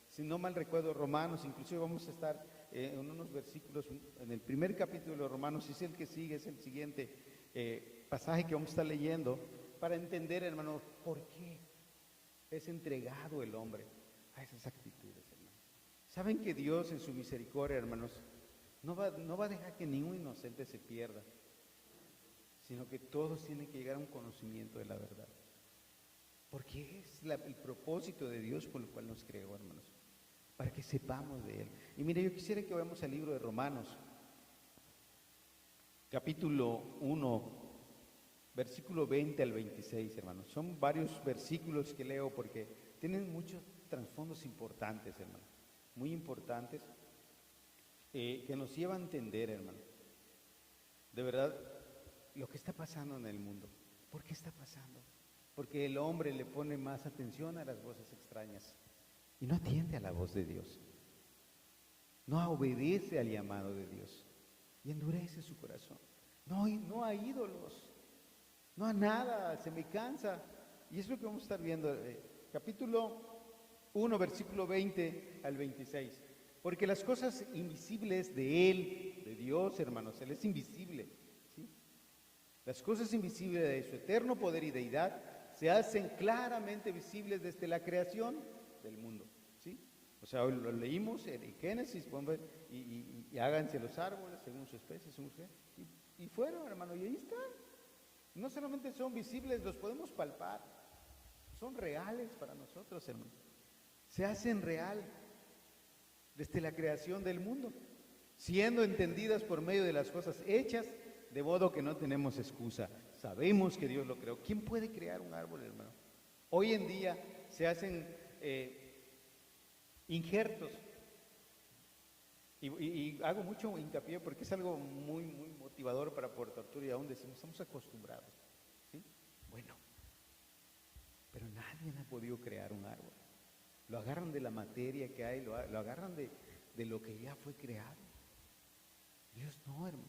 Si no mal recuerdo, Romanos, inclusive vamos a estar en unos versículos, en el primer capítulo de Romanos, es el que sigue, es el siguiente pasaje que vamos a estar leyendo, para entender, hermano, por qué es entregado el hombre a esas actitudes, hermano. Saben que Dios en su misericordia, hermanos, no va a dejar que ningún inocente se pierda, sino que todos tienen que llegar a un conocimiento de la verdad. Porque es el propósito de Dios por el cual nos creó, hermanos, para que sepamos de Él. Y mire, yo quisiera que vayamos al libro de Romanos, capítulo 1, versículo 20 al 26, hermanos. Son varios versículos que leo porque tienen muchos trasfondos importantes, hermano, muy importantes, que nos llevan a entender, hermano, de verdad, lo que está pasando en el mundo. ¿Por qué está pasando? Porque el hombre le pone más atención a las voces extrañas y no atiende a la voz de Dios. No obedece al llamado de Dios y endurece su corazón. No a ídolos, no a nada, se me cansa. Y es lo que vamos a estar viendo, capítulo 1, versículo 20 al 26. Porque las cosas invisibles de Él, de Dios, hermanos, Él es invisible, ¿sí? Las cosas invisibles de su eterno poder y deidad se hacen claramente visibles desde la creación del mundo, ¿sí? O sea, hoy lo leímos en Génesis, pueden ver, y háganse los árboles según su especie, y fueron, hermano, y ahí están. No solamente son visibles, los podemos palpar, son reales para nosotros, hermano. Se hacen real desde la creación del mundo, siendo entendidas por medio de las cosas hechas, de modo que no tenemos excusa. Sabemos que Dios lo creó. ¿Quién puede crear un árbol, hermano? Hoy en día se hacen injertos, y hago mucho hincapié porque es algo muy, muy motivador para Puerto Arturo, y aún decimos, estamos acostumbrados, ¿sí? Bueno, pero nadie ha podido crear un árbol. Lo agarran de la materia que hay, lo agarran de lo que ya fue creado. Dios no, hermano,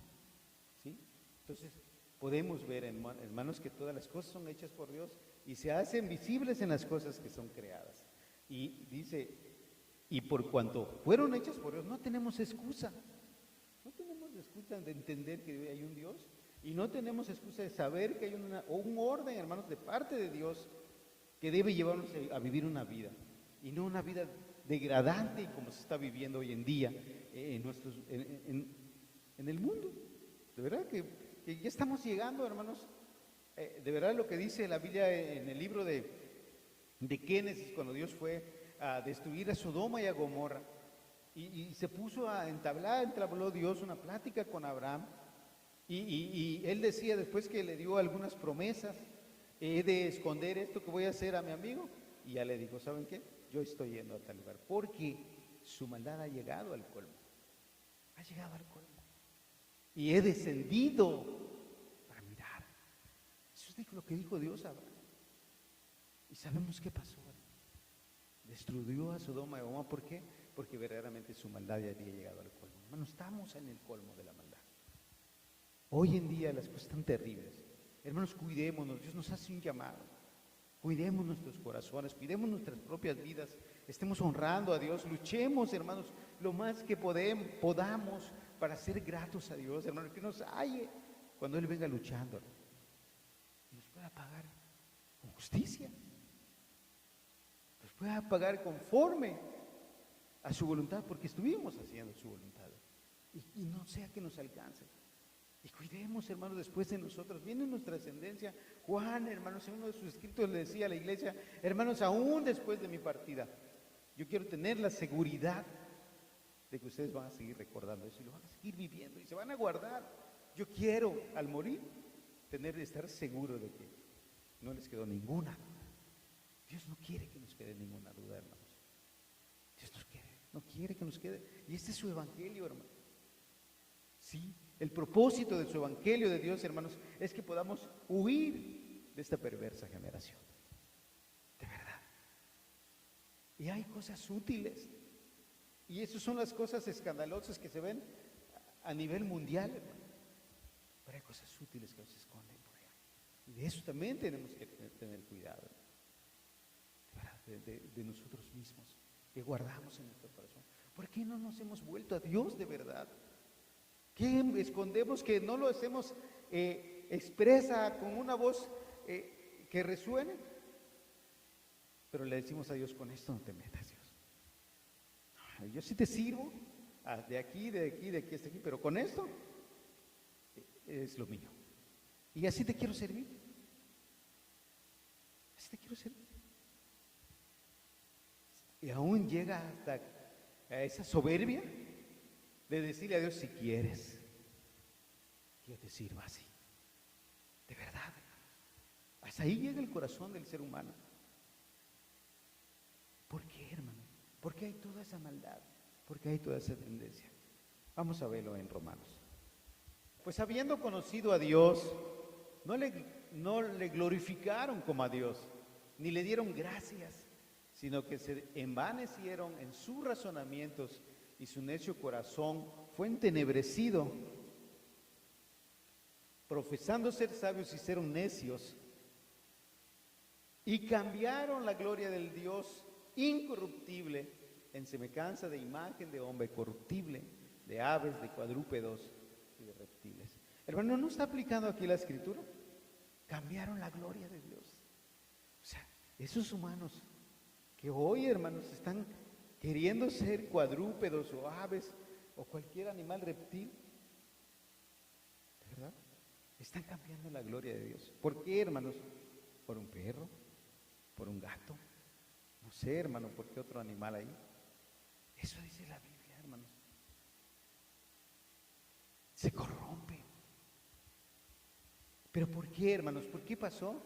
¿sí? Entonces, podemos ver, hermanos, que todas las cosas son hechas por Dios y se hacen visibles en las cosas que son creadas. Y dice, y por cuanto fueron hechas por Dios, no tenemos excusa. No tenemos excusa de entender que hay un Dios, y no tenemos excusa de saber que hay un orden, hermanos, de parte de Dios que debe llevarnos a vivir una vida. Y no una vida degradante como se está viviendo hoy en día en el mundo. De verdad que ya estamos llegando, hermanos, de verdad lo que dice la Biblia en el libro de Génesis, cuando Dios fue a destruir a Sodoma y a Gomorra, y se puso entabló Dios una plática con Abraham, y él decía, después que le dio algunas promesas, he de esconder esto que voy a hacer a mi amigo, y ya le dijo, ¿saben qué? Yo estoy yendo a tal lugar, porque su maldad ha llegado al colmo. Ha llegado al colmo. Y he descendido para mirar. Eso es lo que dijo Dios a Abraham. Y sabemos qué pasó. Destruyó a Sodoma y Gomorra. ¿Por qué? Porque verdaderamente su maldad ya había llegado al colmo. Hermano, estamos en el colmo de la maldad. Hoy en día las cosas están terribles. Hermanos, cuidémonos. Dios nos hace un llamado. Cuidemos nuestros corazones, cuidemos nuestras propias vidas, estemos honrando a Dios, luchemos, hermanos, lo más que podamos para ser gratos a Dios, hermano, que nos halle cuando Él venga luchando y nos pueda pagar con justicia, nos pueda pagar conforme a su voluntad, porque estuvimos haciendo su voluntad, y no sea que nos alcance. Y cuidemos, hermanos, después de nosotros, viene nuestra ascendencia. Juan, hermanos, en uno de sus escritos le decía a la iglesia: hermanos, aún después de mi partida, yo quiero tener la seguridad de que ustedes van a seguir recordando eso y lo van a seguir viviendo y se van a guardar. Yo quiero, al morir, estar seguro de que no les quedó ninguna duda. Dios no quiere que nos quede ninguna duda, hermanos. Dios no quiere que nos quede. Y este es su evangelio, hermanos. Sí, el propósito de su evangelio de Dios, hermanos, es que podamos huir de esta perversa generación. De verdad. Y hay cosas útiles. Y esas son las cosas escandalosas que se ven a nivel mundial, hermano. Pero hay cosas útiles que nos esconden por allá. Y de eso también tenemos que tener cuidado. De nosotros mismos, que guardamos en nuestro corazón. ¿Por qué no nos hemos vuelto a Dios de verdad? ¿Qué escondemos que no lo hacemos expresa con una voz que resuene? Pero le decimos a Dios: con esto no te metas, Dios. Yo sí te sirvo, de aquí, hasta aquí, pero con esto es lo mío. Y así te quiero servir. Así te quiero servir. Y aún llega hasta a esa soberbia de decirle a Dios: si quieres, yo te sirvo así. De verdad. Hasta ahí llega el corazón del ser humano. ¿Por qué, hermano? ¿Por qué hay toda esa maldad? ¿Por qué hay toda esa tendencia? Vamos a verlo en Romanos. Pues habiendo conocido a Dios, no le glorificaron como a Dios, ni le dieron gracias, sino que se envanecieron en sus razonamientos y su necio corazón fue entenebrecido. Profesando ser sabios, hicieron necios y cambiaron la gloria del Dios incorruptible en semejanza de imagen de hombre corruptible, de aves, de cuadrúpedos y de reptiles. Hermano, ¿no está aplicando aquí la escritura? Cambiaron la gloria de Dios. O sea, esos humanos que hoy, hermanos, están queriendo ser cuadrúpedos o aves o cualquier animal reptil, ¿de verdad? Están cambiando la gloria de Dios. ¿Por qué, hermanos? ¿Por un perro? ¿Por un gato? No sé, hermano, ¿por qué otro animal ahí? Eso dice la Biblia, hermanos. Se corrompe. ¿Pero por qué, hermanos? ¿Por qué pasó?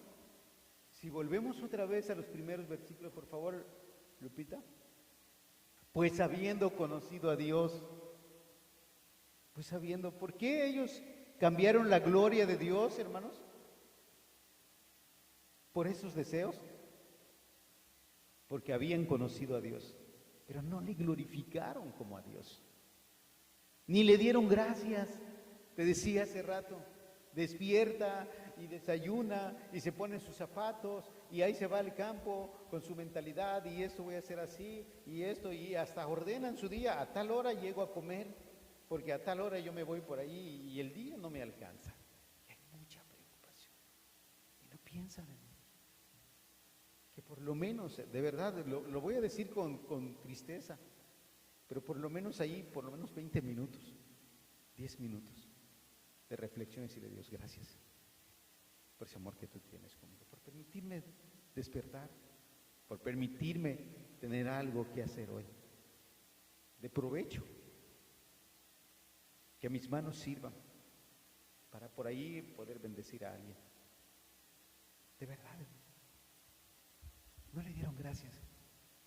Si volvemos otra vez a los primeros versículos, por favor, Lupita. Pues habiendo conocido a Dios, ¿por qué ellos cambiaron la gloria de Dios, hermanos? ¿Por esos deseos? Porque habían conocido a Dios, pero no le glorificaron como a Dios, ni le dieron gracias. Te decía hace rato, despierta y desayuna y se pone sus zapatos y ahí se va al campo con su mentalidad: y esto voy a hacer así y esto, y hasta ordenan su día: a tal hora llego a comer porque a tal hora yo me voy por ahí y el día no me alcanza. Y hay mucha preocupación y no piensan en mí. Que por lo menos, de verdad, lo voy a decir con tristeza, pero por lo menos ahí, por lo menos 20 minutos, 10 minutos de reflexión y decirle a Dios: gracias por ese amor que tú tienes conmigo, por permitirme despertar, por permitirme tener algo que hacer hoy, de provecho, que mis manos sirvan para por ahí poder bendecir a alguien. De verdad, no le dieron gracias,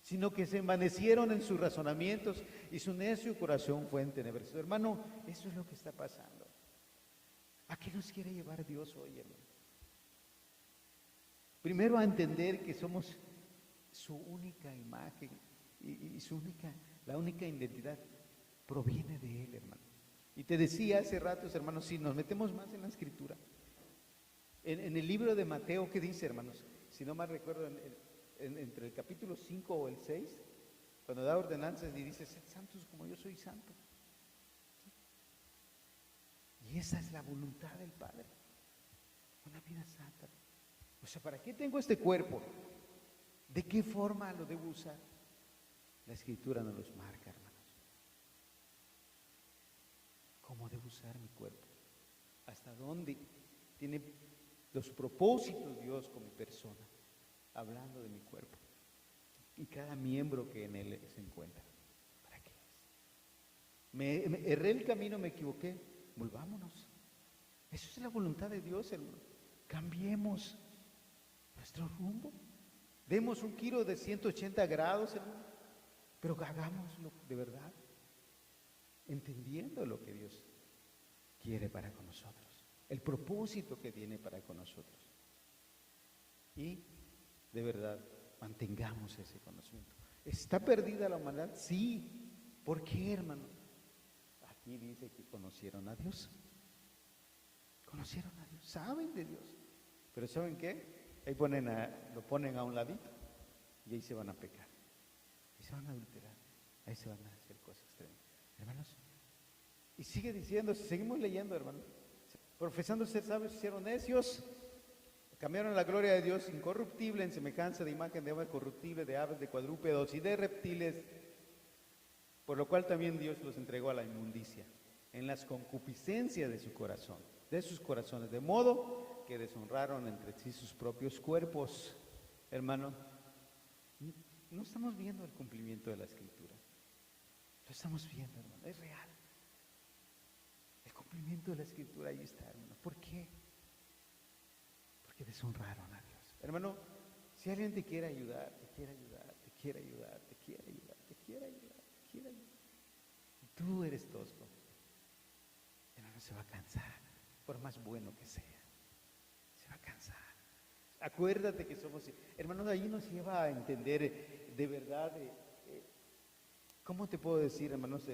sino que se envanecieron en sus razonamientos y su necio corazón fue entenebrecido. Hermano, eso es lo que está pasando. ¿A qué nos quiere llevar Dios hoy, hermano? Primero, a entender que somos su única imagen y la única identidad proviene de Él, hermano. Y te decía hace ratos, hermanos, si nos metemos más en la escritura, en el libro de Mateo, ¿qué dice, hermanos? Si no mal recuerdo, entre el capítulo 5 o el 6, cuando da ordenanzas y dice: sed santos como yo soy santo. Y esa es la voluntad del Padre, una vida santa. O sea, ¿para qué tengo este cuerpo? ¿De qué forma lo debo usar? La Escritura nos los marca, hermanos. ¿Cómo debo usar mi cuerpo? ¿Hasta dónde tiene los propósitos Dios con mi persona? Hablando de mi cuerpo y cada miembro que en él se encuentra. ¿Para qué es? Me erré el camino, me equivoqué. Volvámonos. Eso es la voluntad de Dios, hermano. Cambiemos nuestro rumbo. Demos un giro de 180 grados, hermano. Pero hagámoslo de verdad, entendiendo lo que Dios quiere para con nosotros, el propósito que tiene para con nosotros. Y de verdad, mantengamos ese conocimiento. ¿Está perdida la humanidad? Sí. ¿Por qué, hermano? Aquí dice que conocieron a Dios. Conocieron a Dios, saben de Dios. Pero ¿saben qué? Ahí lo ponen a un ladito y ahí se van a pecar. Ahí se van a adulterar. Ahí se van a hacer cosas extremas. Hermanos, y sigue diciendo, si seguimos leyendo, hermanos, profesando ser sabios, hicieron necios, cambiaron la gloria de Dios incorruptible en semejanza de imagen de ave corruptible, de aves, de cuadrúpedos y de reptiles, por lo cual también Dios los entregó a la inmundicia, en las concupiscencias de su corazón, de sus corazones, de modo que deshonraron entre sí sus propios cuerpos. Hermano, no estamos viendo el cumplimiento de la Escritura, lo estamos viendo, hermano, es real. El cumplimiento de la Escritura ahí está, hermano. ¿Por qué? Porque deshonraron a Dios. Hermano, si alguien te quiere ayudar, te quiere ayudar, te quiere ayudar, te quiere ayudar, te quiere ayudar, te quiere ayudar, y tú eres tosco, hermano, se va a cansar, por más bueno que sea, se va a cansar. Acuérdate que somos, hermanos, ahí nos lleva a entender de verdad, ¿cómo te puedo decir, hermanos?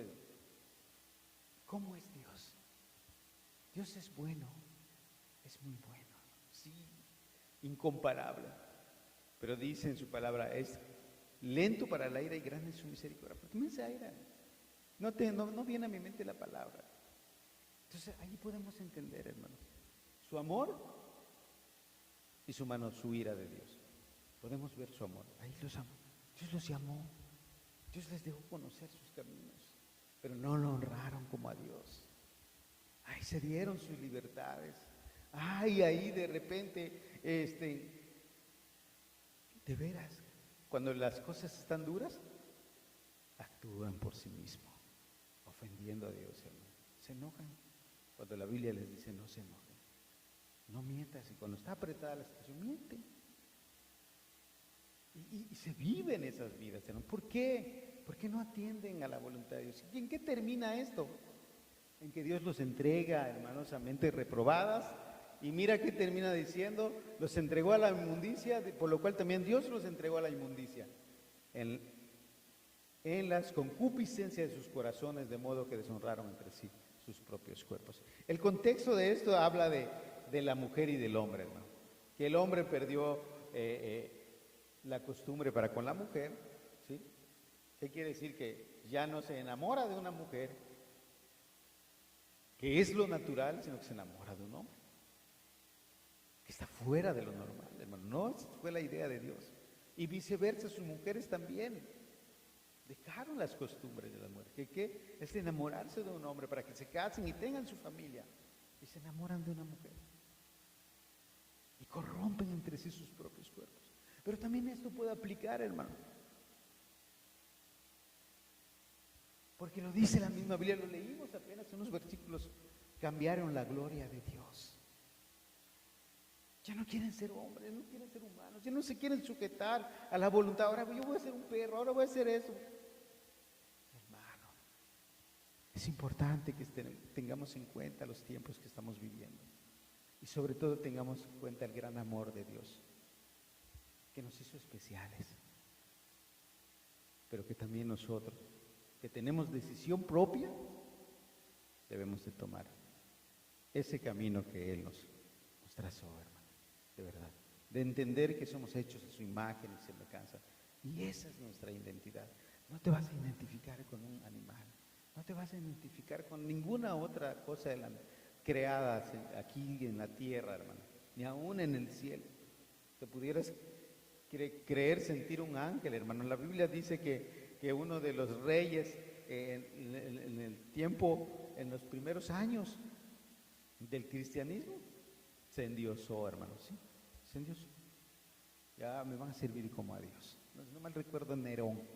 ¿Cómo es Dios? Dios es bueno, es muy bueno, sí, incomparable. Pero dice en su palabra, es lento para la ira y grande en su misericordia. ¿Por qué me dice ira? No viene a mi mente la palabra. Entonces ahí podemos entender, hermanos, su amor y su ira de Dios. Podemos ver su amor. Ahí los amó. Dios los llamó. Dios les dejó conocer sus caminos, pero no lo honraron como a Dios. Ay, se dieron sus libertades. Ay, ahí de repente, de veras, cuando las cosas están duras, actúan por sí mismos, ofendiendo a Dios, hermano. Se enojan. Cuando la Biblia les dice no se enojen, no mientas, y cuando está apretada la situación, mienten. Y se viven esas vidas, hermano. ¿Por qué? ¿Por qué no atienden a la voluntad de Dios? ¿Y en qué termina esto? En que Dios los entrega, hermanos, a mentes reprobadas. Y mira qué termina diciendo, los entregó a la inmundicia, por lo cual también Dios los entregó a la inmundicia, en las concupiscencias de sus corazones, de modo que deshonraron entre sí sus propios cuerpos. El contexto de esto habla de la mujer y del hombre, hermano. Que el hombre perdió la costumbre para con la mujer, ¿sí? ¿Qué quiere decir? Que ya no se enamora de una mujer, que es lo natural, sino que se enamora de un hombre, que está fuera de lo normal, hermano. No fue la idea de Dios. Y viceversa, sus mujeres también dejaron las costumbres de la mujer, que es enamorarse de un hombre para que se casen y tengan su familia, y se enamoran de una mujer y corrompen entre sí sus propios cuerpos. Pero también esto puede aplicar, hermano, porque lo dice la misma Biblia, lo leímos apenas unos versículos. Cambiaron la gloria de Dios. Ya no quieren ser hombres, no quieren ser humanos, ya no se quieren sujetar a la voluntad. Ahora yo voy a ser un perro, ahora voy a hacer eso. Hermano, es importante que tengamos en cuenta los tiempos que estamos viviendo, y sobre todo tengamos en cuenta el gran amor de Dios, que nos hizo especiales, pero que también nosotros, que tenemos decisión propia, debemos de tomar ese camino que Él nos trazó, hermano, de verdad, de entender que somos hechos a su imagen y semejanza, y esa es nuestra identidad. No te vas a identificar con un animal, no te vas a identificar con ninguna otra cosa creadas aquí en la tierra, hermano, ni aún en el cielo. Te pudieras creer sentir un ángel, hermano. La Biblia dice que uno de los reyes en el tiempo, en los primeros años del cristianismo, se endiosó, hermano, ¿sí? Se endiosó. Ya me van a servir como a Dios. No mal recuerdo, Nerón,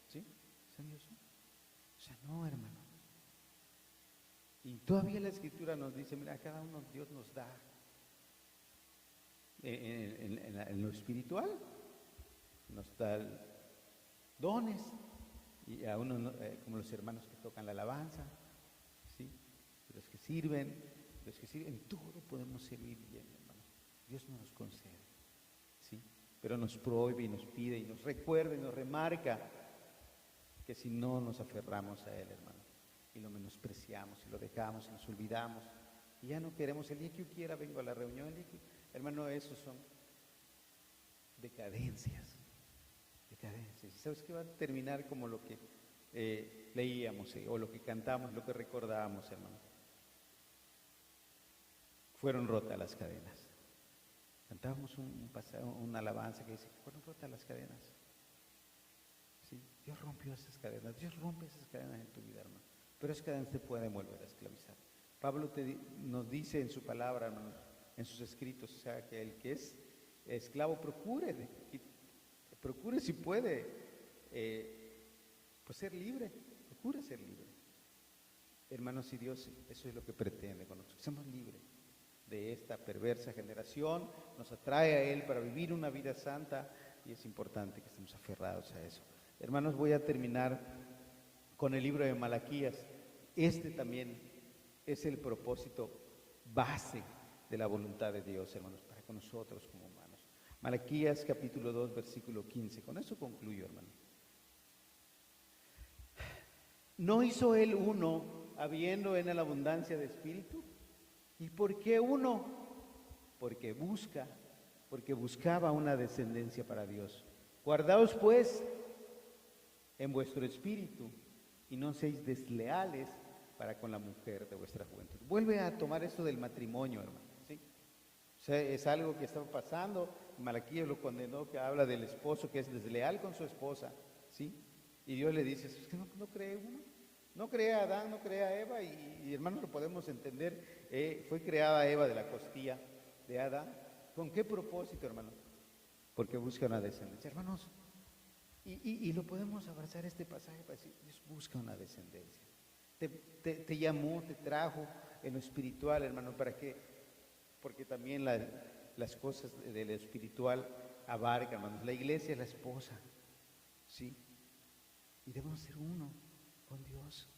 ¿sí? Se endiosó. O sea, no, hermano. Y todavía la Escritura nos dice, mira, a cada uno Dios nos da en lo espiritual, nos da dones, y a uno, como los hermanos que tocan la alabanza, ¿sí? Los que sirven, en todo podemos servir bien, hermano. Dios no nos concede, ¿sí? Pero nos prohíbe y nos pide y nos recuerda y nos remarca que si no nos aferramos a Él, hermano, y lo menospreciamos y lo dejamos y nos olvidamos y ya no queremos, el día que yo quiera vengo a la reunión, hermano, esos son decadencias. ¿Y sabes qué? Va a terminar como lo que leíamos o lo que cantamos, lo que recordábamos, hermano. Fueron rotas las cadenas. Cantábamos una alabanza que dice, fueron rotas las cadenas. ¿Sí? Dios rompió esas cadenas, Dios rompe esas cadenas en tu vida, hermano. Pero esas cadenas te pueden volver a esclavizar. Pablo nos dice en su palabra, hermano, en sus escritos, o sea, que el que es esclavo procure si puede, pues ser libre, procure ser libre. Hermanos, y Dios, eso es lo que pretende con nosotros, que seamos libres de esta perversa generación, nos atrae a Él para vivir una vida santa y es importante que estemos aferrados a eso. Hermanos, voy a terminar con el libro de Malaquías. Este también es el propósito base de la voluntad de Dios, hermanos, para con nosotros como humanos. Malaquías capítulo 2, versículo 15. Con eso concluyo, hermano. ¿No hizo Él uno, habiendo en la abundancia de espíritu? ¿Y por qué uno? Porque buscaba una descendencia para Dios. Guardaos pues en vuestro espíritu y no seáis desleales para con la mujer de vuestra juventud. Vuelve a tomar esto del matrimonio, hermano, ¿sí? O sea, es algo que estaba pasando. Malaquías lo condenó, que habla del esposo que es desleal con su esposa, ¿sí? Y Dios le dice, ¿usted no cree uno? No crea a Adán, no crea a Eva, y hermanos lo podemos entender, fue creada Eva de la costilla de Adán. ¿Con qué propósito, hermano? Porque busca una descendencia, hermanos. Y lo podemos abrazar este pasaje para decir, Dios busca una descendencia. Te llamó, te trajo en lo espiritual, hermano, ¿para qué? Porque también las cosas de lo espiritual abarcan, hermanos. La iglesia es la esposa, ¿sí? Y debemos ser uno con Dios.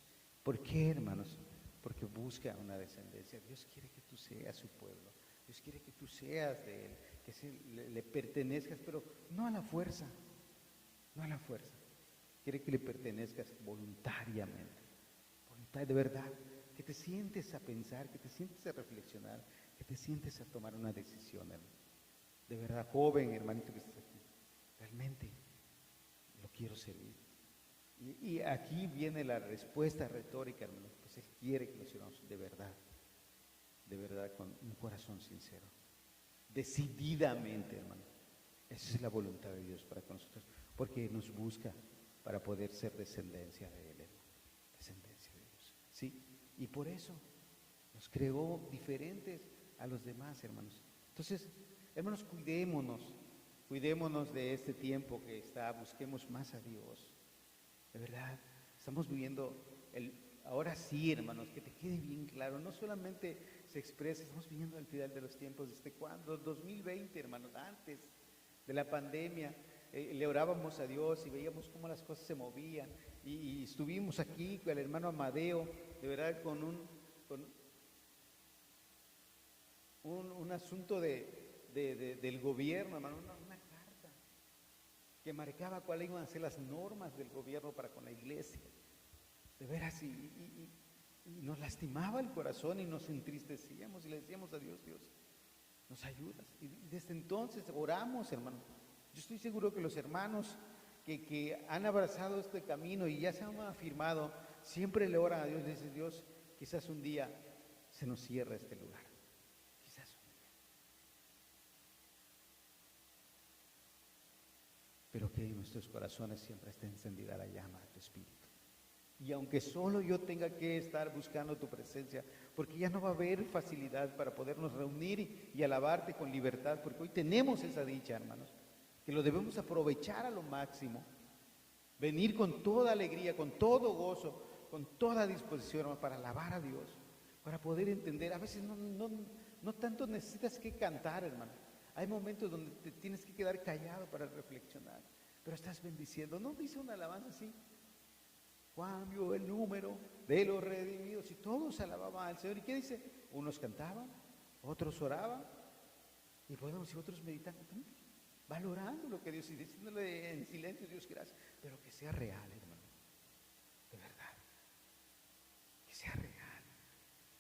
¿Por qué, hermanos? Porque busca una descendencia. Dios quiere que tú seas su pueblo. Dios quiere que tú seas de Él, que le pertenezcas, pero no a la fuerza, no a la fuerza. Quiere que le pertenezcas voluntariamente, de verdad, que te sientes a pensar, que te sientes a reflexionar, que te sientes a tomar una decisión, hermano. De verdad, joven, hermanito que estás aquí, realmente lo quiero servir. Y aquí viene la respuesta retórica, hermano, pues Él quiere que lo sigamos de verdad, con un corazón sincero, decididamente, hermano. Esa es la voluntad de Dios para con nosotros, porque nos busca para poder ser descendencia de Él, hermano. Descendencia de Dios, ¿sí? Y por eso nos creó diferentes a los demás, hermanos. Entonces, hermanos, cuidémonos de este tiempo que está, busquemos más a Dios. De verdad, estamos viviendo ahora sí, hermanos, que te quede bien claro, no solamente se expresa, estamos viviendo al final de los tiempos, ¿desde cuándo? 2020, hermanos, antes de la pandemia, le orábamos a Dios y veíamos cómo las cosas se movían, y estuvimos aquí con el hermano Amadeo, de verdad, con un asunto del gobierno, hermano, una carta que marcaba cuáles iban a ser las normas del gobierno para con la iglesia. De veras, y nos lastimaba el corazón y nos entristecíamos y le decíamos a Dios, Dios, nos ayudas. Y desde entonces oramos, hermano. Yo estoy seguro que los hermanos que han abrazado este camino y ya se han afirmado, siempre le oran a Dios, le dicen, Dios, quizás un día se nos cierra este lugar. Quizás. Pero que en nuestros corazones siempre esté encendida la llama de tu Espíritu. Y aunque solo yo tenga que estar buscando tu presencia, porque ya no va a haber facilidad para podernos reunir y alabarte con libertad, porque hoy tenemos esa dicha, hermanos, que lo debemos aprovechar a lo máximo, venir con toda alegría, con todo gozo, con toda disposición, hermano, para alabar a Dios, para poder entender. A veces no tanto necesitas que cantar, hermano. Hay momentos donde te tienes que quedar callado para reflexionar, pero estás bendiciendo. ¿No dice una alabanza así? Cambio el número de los redimidos, y todos alababan al Señor. ¿Y qué dice? Unos cantaban, otros oraban, y podemos decir otros meditando también, valorando lo que Dios, y diciéndole en silencio: Dios, gracias, pero que sea real, hermano, de verdad, que sea real,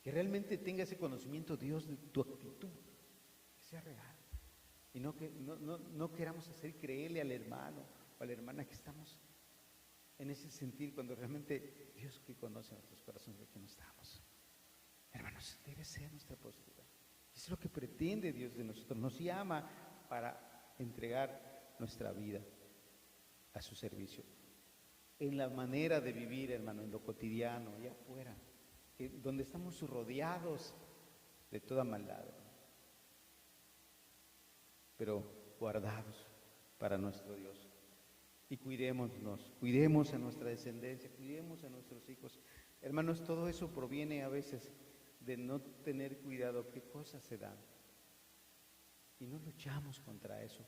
que realmente tenga ese conocimiento Dios de tu actitud, que sea real, y no queramos hacer creerle al hermano o a la hermana que estamos en ese sentir, cuando realmente Dios, que conoce nuestros corazones, de que no estamos. Hermanos, debe ser nuestra postura. Es lo que pretende Dios de nosotros. Nos llama para entregar nuestra vida a su servicio. En la manera de vivir, hermano, en lo cotidiano, allá afuera, donde estamos rodeados de toda maldad, pero guardados para nuestro Dios. Y cuidemos a nuestra descendencia, cuidemos a nuestros hijos. Hermanos, todo eso proviene a veces de no tener cuidado qué cosas se dan. Y no luchamos contra eso.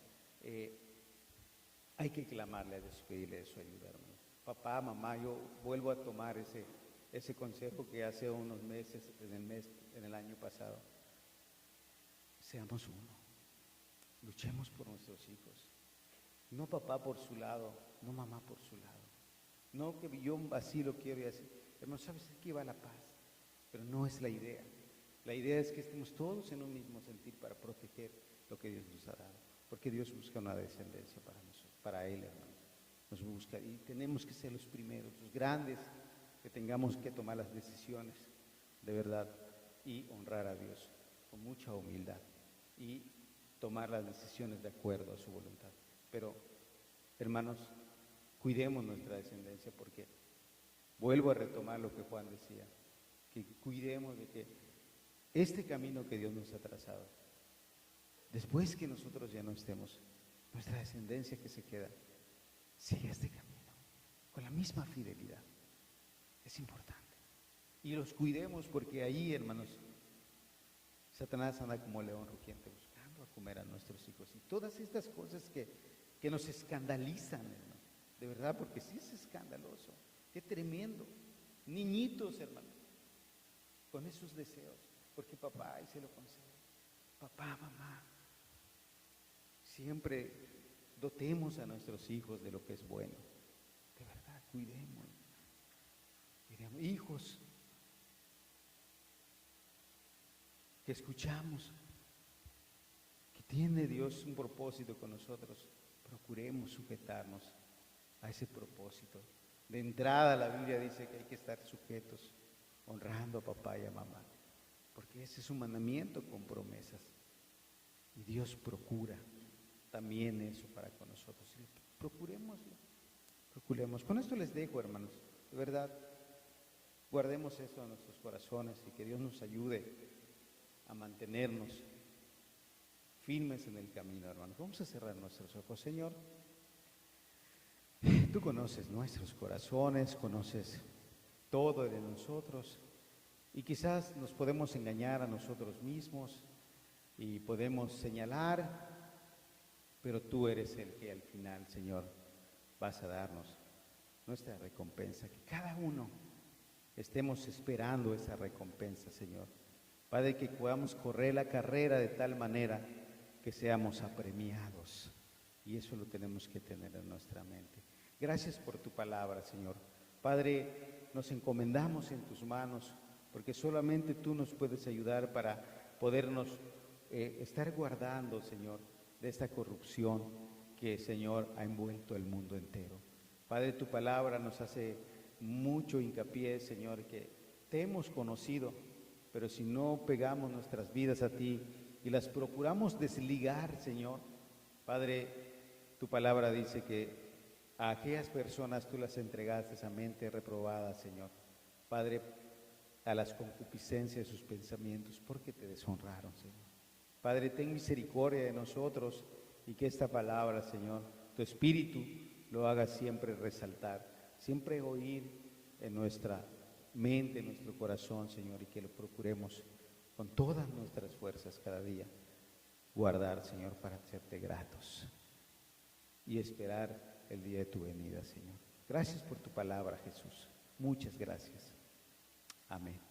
Hay que clamarle a Dios, pedirle su ayuda, hermano. Papá, mamá, yo vuelvo a tomar ese consejo que hace unos meses, en el año pasado. Seamos uno. Luchemos por nuestros hijos. No papá por su lado, no mamá por su lado. No que yo así lo quiero y así. Hermano, sabes, aquí va la paz, pero no es la idea. La idea es que estemos todos en un mismo sentir para proteger lo que Dios nos ha dado. Porque Dios busca una descendencia para nosotros, para Él, hermano. Nos busca, y tenemos que ser los primeros, los grandes, que tengamos que tomar las decisiones de verdad y honrar a Dios con mucha humildad y tomar las decisiones de acuerdo a su voluntad. Pero, hermanos, cuidemos nuestra descendencia, porque vuelvo a retomar lo que Juan decía, que cuidemos de que este camino que Dios nos ha trazado, después que nosotros ya no estemos, nuestra descendencia que se queda, sigue este camino con la misma fidelidad. Es importante. Y los cuidemos, porque ahí, hermanos, Satanás anda como león rugiente buscando a comer a nuestros hijos. Y todas estas cosas que nos escandalizan, hermano, de verdad, porque sí es escandaloso. Qué tremendo. Niñitos, hermano, con esos deseos, porque papá, y se lo concede. Papá, mamá, siempre dotemos a nuestros hijos de lo que es bueno. De verdad, cuidemos. Hijos, que escuchamos que tiene Dios un propósito con nosotros, procuremos sujetarnos a ese propósito. De entrada, la Biblia dice que hay que estar sujetos, honrando a papá y a mamá, porque ese es un mandamiento con promesas. Y Dios procura también eso para con nosotros. Procurémoslo. Con esto les dejo, hermanos, de verdad, guardemos eso en nuestros corazones y que Dios nos ayude a mantenernos firmes en el camino, hermanos. Vamos a cerrar nuestros ojos. Señor, tú conoces nuestros corazones, conoces todo de nosotros, y quizás nos podemos engañar a nosotros mismos y podemos señalar, pero tú eres el que al final, Señor, vas a darnos nuestra recompensa, que cada uno estemos esperando esa recompensa, Señor. Padre, que podamos correr la carrera de tal manera que seamos apremiados, y eso lo tenemos que tener en nuestra mente. Gracias por tu palabra, Señor. Padre, nos encomendamos en tus manos, porque solamente tú nos puedes ayudar para podernos estar guardando, Señor, de esta corrupción que, Señor, ha envuelto el mundo entero. Padre, tu palabra nos hace mucho hincapié, Señor, que te hemos conocido pero si no pegamos nuestras vidas a ti y las procuramos desligar, Señor, Padre, tu palabra dice que a aquellas personas tú las entregaste a mente reprobada, Señor. Padre, a las concupiscencias de sus pensamientos, porque te deshonraron, Señor. Padre, ten misericordia de nosotros y que esta palabra, Señor, tu Espíritu lo haga siempre resaltar, siempre oír en nuestra mente, en nuestro corazón, Señor, y que lo procuremos con todas nuestras fuerzas cada día guardar, Señor, para serte gratos y esperar el día de tu venida, Señor. Gracias por tu palabra, Jesús. Muchas gracias. Amén.